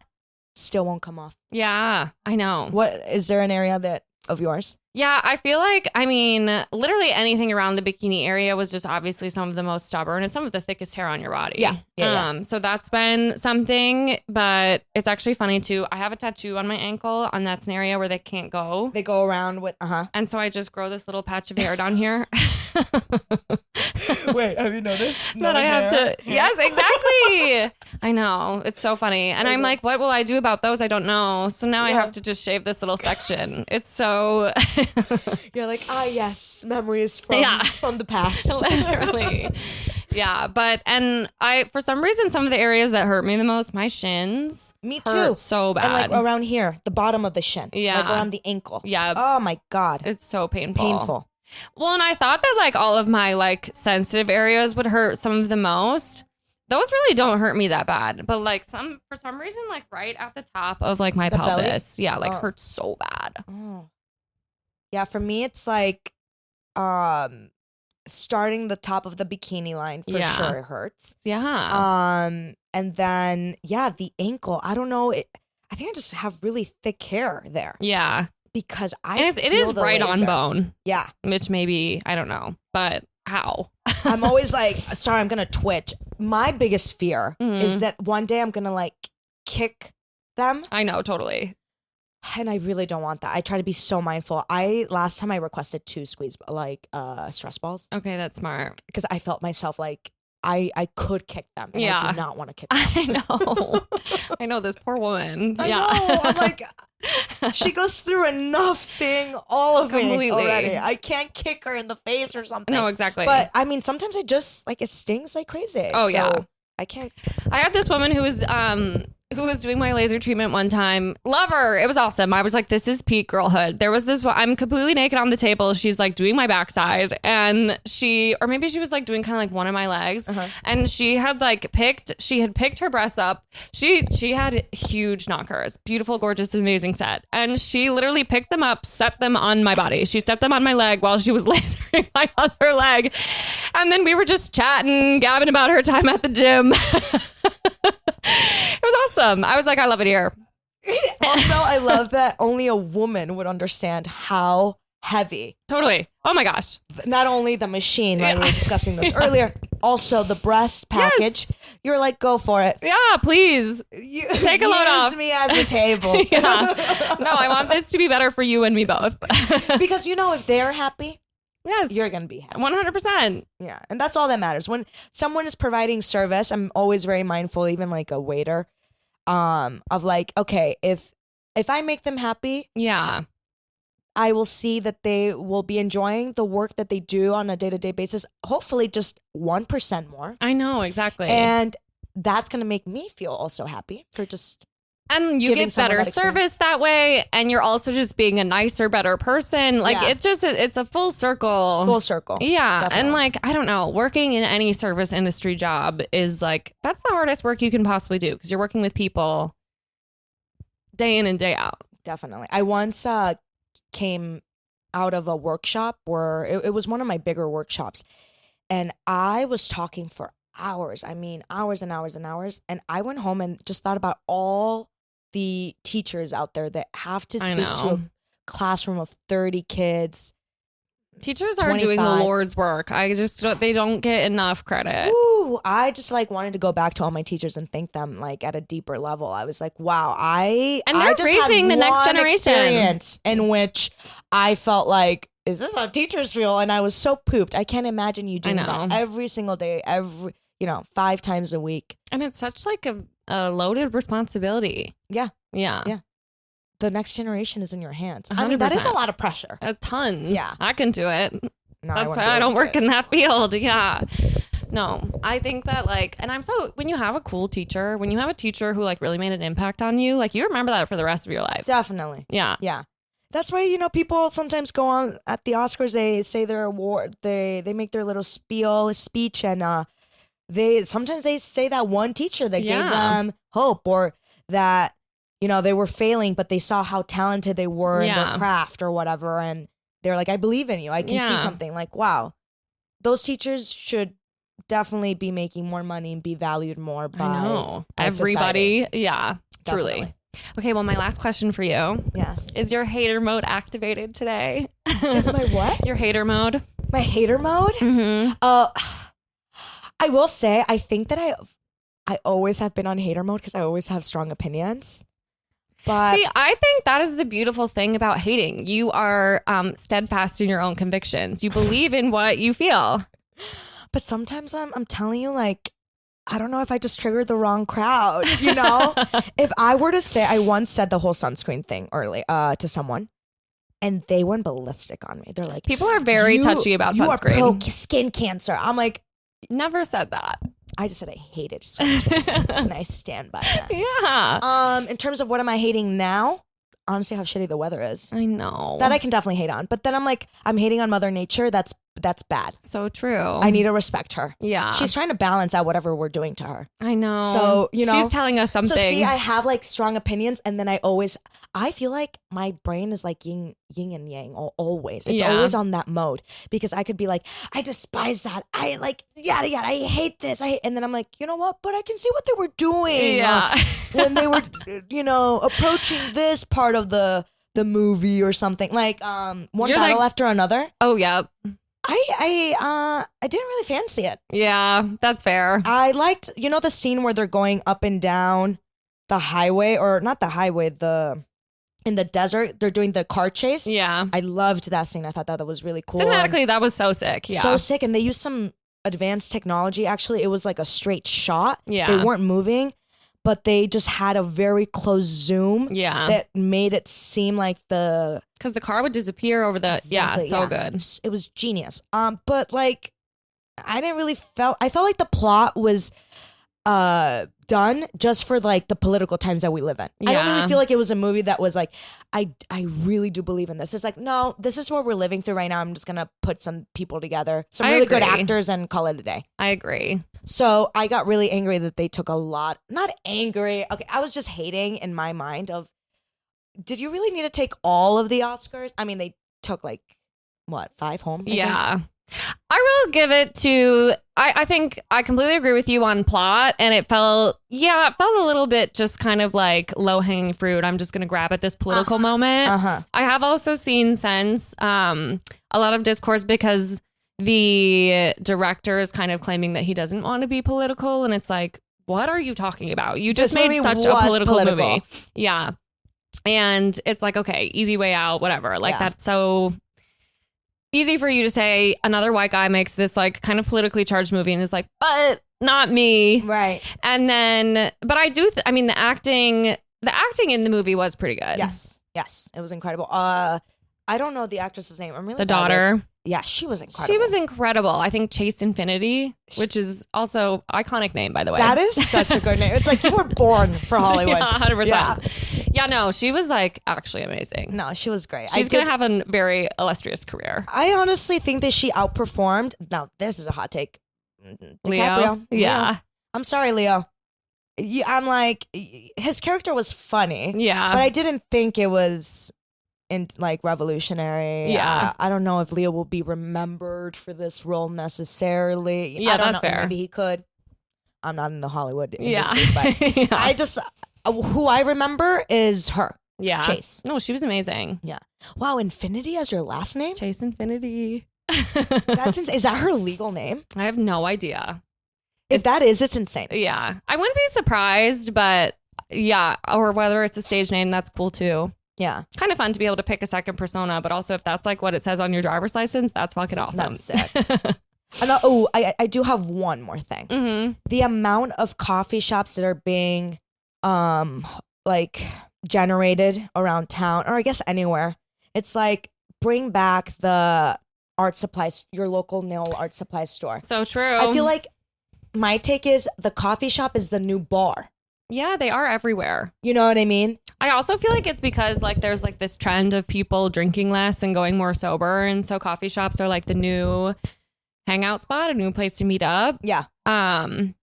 Still won't come off. Yeah, I know. What is there an area of yours? Yeah, I feel like, literally anything around the bikini area was just obviously some of the most stubborn and some of the thickest hair on your body. Yeah. So that's been something, but it's actually funny too. I have a tattoo on my ankle and that's an area where they can't go. They go around with, And so I just grow this little patch of hair down here. Wait, have you noticed? That I have to. Yes, exactly. I know. It's so funny. And I'm like, what will I do about those? I don't know. So now I have to just shave this little section. It's so. You're like, yes, memories from the past. Literally. Yeah. And for some reason, some of the areas that hurt me the most, my shins. Me too. So bad. And like around here, the bottom of the shin. Yeah. Like around the ankle. Yeah. Oh my God. It's so painful. Well, and I thought that like all of my like sensitive areas would hurt some of the most. Those really don't hurt me that bad, but like for some reason, like right at the top of like my pelvis, hurts so bad. Oh. Yeah, for me it's like starting the top of the bikini line for sure hurts. Yeah. And then the ankle. I don't know. I think I just have really thick hair there. Yeah. Because it is right on bone. Yeah. Which maybe, I don't know, but how? I'm always like, sorry, I'm going to twitch. My biggest fear is that one day I'm going to like kick them. I know, totally. And I really don't want that. I try to be so mindful. Last time I requested 2 squeeze stress balls. Okay, that's smart. Because I felt myself like I could kick them. And I do not want to kick them. I know. I know, this poor woman. I know. I'm like, she goes through enough seeing all of me already. I can't kick her in the face or something. No, exactly. But I mean, sometimes I just like it stings like crazy. Oh, so yeah. I can't. I had this woman who was doing my laser treatment one time. Love her. It was awesome. I was like, this is peak girlhood. There was this, I'm completely naked on the table. She's like doing my backside, and or maybe she was like doing kind of like one of my legs. And she had picked her breasts up. She had huge knockers, beautiful, gorgeous, amazing set. And she literally picked them up, set them on my body. She set them on my leg while she was lasering my other leg. And then we were just chatting, gabbing about her time at the gym. It was awesome. I was like, I love it here. Also, I love that only a woman would understand how heavy. Totally. Oh my gosh. Not only the machine, right? We were discussing this earlier. Also, the breast package. Yes. You're like, go for it. Yeah, please. Take a load off. Use me as a table. Yeah. No, I want this to be better for you and me both. Because if they're happy, yes, you're going to be happy. 100%. Yeah. And that's all that matters. When someone is providing service, I'm always very mindful, even like a waiter, of like, okay, if I make them happy, yeah, I will see that they will be enjoying the work that they do on a day-to-day basis, hopefully just 1% more. I know, exactly. And that's going to make me feel also happy for just and you get better service that way, and you're also just being a nicer, better person. Like it's a full circle. Full circle. Yeah. Definitely. And like, I don't know, working in any service industry job is like, that's the hardest work you can possibly do, because you're working with people day in and day out. Definitely. I once came out of a workshop where it was one of my bigger workshops, and I was talking for hours. I mean, hours and hours and hours. And I went home and just thought about all the teachers out there that have to speak to a classroom of 30 kids. Teachers are doing the Lord's work. They don't get enough credit. Ooh, I just like wanted to go back to all my teachers and thank them like at a deeper level. I was like, wow, I just raising had the next one generation experience in which I felt like, is this how teachers feel? And I was so pooped. I can't imagine you doing that every single day, 5 times a week. And it's such like a loaded responsibility. Yeah. Yeah. Yeah. The next generation is in your hands. 100%. I mean, that is a lot of pressure. Tons. Yeah. I can do it. No, that's why I don't work in that field. Yeah. No, I think that when you have a cool teacher, when you have a teacher who like really made an impact on you, like you remember that for the rest of your life. Definitely. Yeah. Yeah. That's why, people sometimes go on at the Oscars, they say their award, they make their little speech, and sometimes they say that one teacher that gave them hope, or that, they were failing, but they saw how talented they were in their craft or whatever. And they're like, I believe in you. I can see something. Like, wow, those teachers should definitely be making more money and be valued more by everybody. Society. Yeah, definitely. Truly. Okay, well, my last question for you. Yes. Is your hater mode activated today? Is my what? Your hater mode. My hater mode? Mm-hmm. I will say, I think that I always have been on hater mode because I always have strong opinions. But see, I think that is the beautiful thing about hating. You are steadfast in your own convictions. You believe in what you feel. But sometimes I'm telling you, like, I don't know if I just triggered the wrong crowd, If I were to say, I once said the whole sunscreen thing early to someone, and they went ballistic on me. They're like, people are very touchy about sunscreen. You are pro skin cancer. I'm like, never said that. I just said I hated sunscreen, and I stand by that. Yeah. In terms of what am I hating now? Honestly, how shitty the weather is. I know. That I can definitely hate on. But then I'm like, I'm hating on Mother Nature. That's bad. So true. I need to respect her. Yeah. She's trying to balance out whatever we're doing to her. I know. So, she's telling us something. So see, I have like strong opinions, and then I feel like my brain is like yin and yang always. It's always on that mode, because I could be like, I despise that. I like, yada, yada. I hate this. And then I'm like, you know what? But I can see what they were doing. Yeah. When they were, approaching this part of the movie or something, like one battle after another. Oh yeah. I didn't really fancy it. Yeah, that's fair. I liked, the scene where they're going up and down the highway, or not the highway, in the desert, they're doing the car chase. Yeah. I loved that scene. I thought that was really cool. Cinematically, that was so sick. Yeah. So sick. And they used some advanced technology. Actually, it was like a straight shot. Yeah. They weren't moving, but they just had a very close zoom. Yeah. That made it seem like because the car would disappear over the good. It was genius. But like, I felt like the plot was done just for like the political times that we live in. I don't really feel like it was a movie that was like, I really do believe in this. It's like, no, this is what we're living through right now. I'm just gonna put some people together, some really good actors, and call it a day. I agree. So I got really angry that they took not angry. Okay, I was just hating in my mind of, did you really need to take all of the Oscars? I mean, they took like, what, 5 home? I think? I will give it to, I think I completely agree with you on plot, and it felt a little bit just kind of like low hanging fruit. I'm just going to grab at this political moment. I have also seen since a lot of discourse because the director is kind of claiming that he doesn't want to be political, and it's like, what are you talking about? You just made such a political movie. Yeah. And it's like, okay, easy way out, whatever. Like that's so easy for you to say. Another white guy makes this like kind of politically charged movie and is like, but not me. Right. And then, but I do, I mean, the acting in the movie was pretty good. Yes. It was incredible. I don't know the actress's name. I'm really the daughter. Yeah, she was incredible. She was incredible. I think Chase Infinity, which is also iconic name, by the way. That is such a good name. It's like you were born for Hollywood. Yeah, 100%. Yeah, no, she was like actually amazing. No, she was great. She's going to have a very illustrious career. I honestly think that she outperformed. Now, this is a hot take. DiCaprio. Leo? Yeah. I'm sorry, Leo. I'm like, his character was funny. Yeah. But I didn't think it was like revolutionary. Yeah. I don't know if Leo will be remembered for this role necessarily. Yeah, I don't that's know. fair. Maybe he could. I'm not in the Hollywood industry, but yeah. I just, who I remember is her. Yeah. Chase. No, she was amazing. Yeah. Wow, Infinity as your last name? Chase Infinity. That's insane. Is that her legal name? I have no idea. If that is, it's insane. Yeah. I wouldn't be surprised, but yeah. Or whether it's a stage name, that's cool too. Yeah. Kind of fun to be able to pick a second persona, but also if that's like what it says on your driver's license, that's fucking awesome. That's sick. I do have one more thing. Mm-hmm. The amount of coffee shops that are being like generated around town, or I guess anywhere. It's like, bring back the art supplies, your local nail art supply store. So true. I feel like my take is the coffee shop is the new bar. Yeah, they are everywhere. You know what I mean? I also feel like it's because like there's like this trend of people drinking less and going more sober, and so coffee shops are like the new hangout spot, a new place to meet up. Yeah. And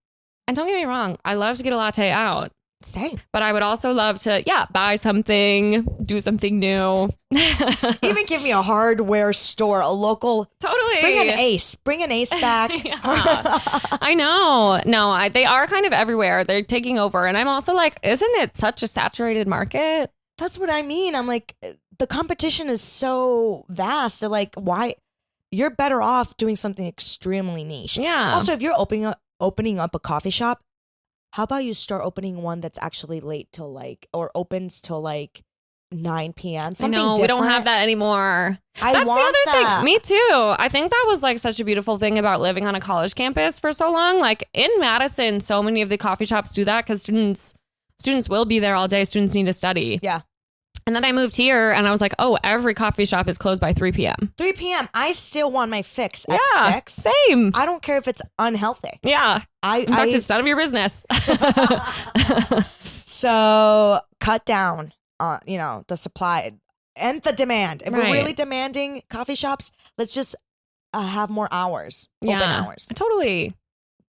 don't get me wrong, I love to get a latte out. Same. But I would also love to, buy something, do something new. Even give me a hardware store, a local. Totally. Bring an ace back. I know. No, they are kind of everywhere. They're taking over. And I'm also like, isn't it such a saturated market? That's what I mean. I'm like, the competition is so vast. They're like, why? You're better off doing something extremely niche. Yeah. Also, if you're opening up a coffee shop, how about you start opening one that's actually late till like, or opens till like 9 p.m. Something different. We don't have that anymore. That's the other thing. Me too. I think that was like such a beautiful thing about living on a college campus for so long. Like in Madison, so many of the coffee shops do that because students will be there all day. Students need to study. Yeah. And then I moved here and I was like, oh, every coffee shop is closed by 3 p.m. 3 p.m. I still want my fix at 6. Same. I don't care if it's unhealthy. Yeah. In fact, it's none of your business. So cut down on, the supply and the demand. If we're really demanding coffee shops, let's just have more hours, open hours. Totally.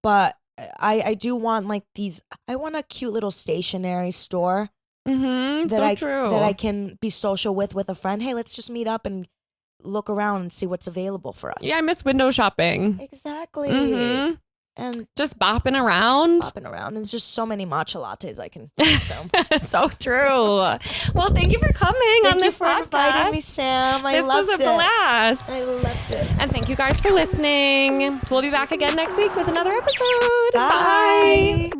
But I do want like I want a cute little stationery store. Mm-hmm. That I can be social with a friend. Hey, let's just meet up and look around and see what's available for us. Yeah, I miss window shopping. Exactly. Mm-hmm. And just bopping around. And there's just so many matcha lattes I can consume. So true. Well, thank you for coming on this podcast. Thank you for inviting me, Sam. I loved it. This was a blast. I loved it. And thank you guys for listening. We'll be back again next week with another episode. Bye.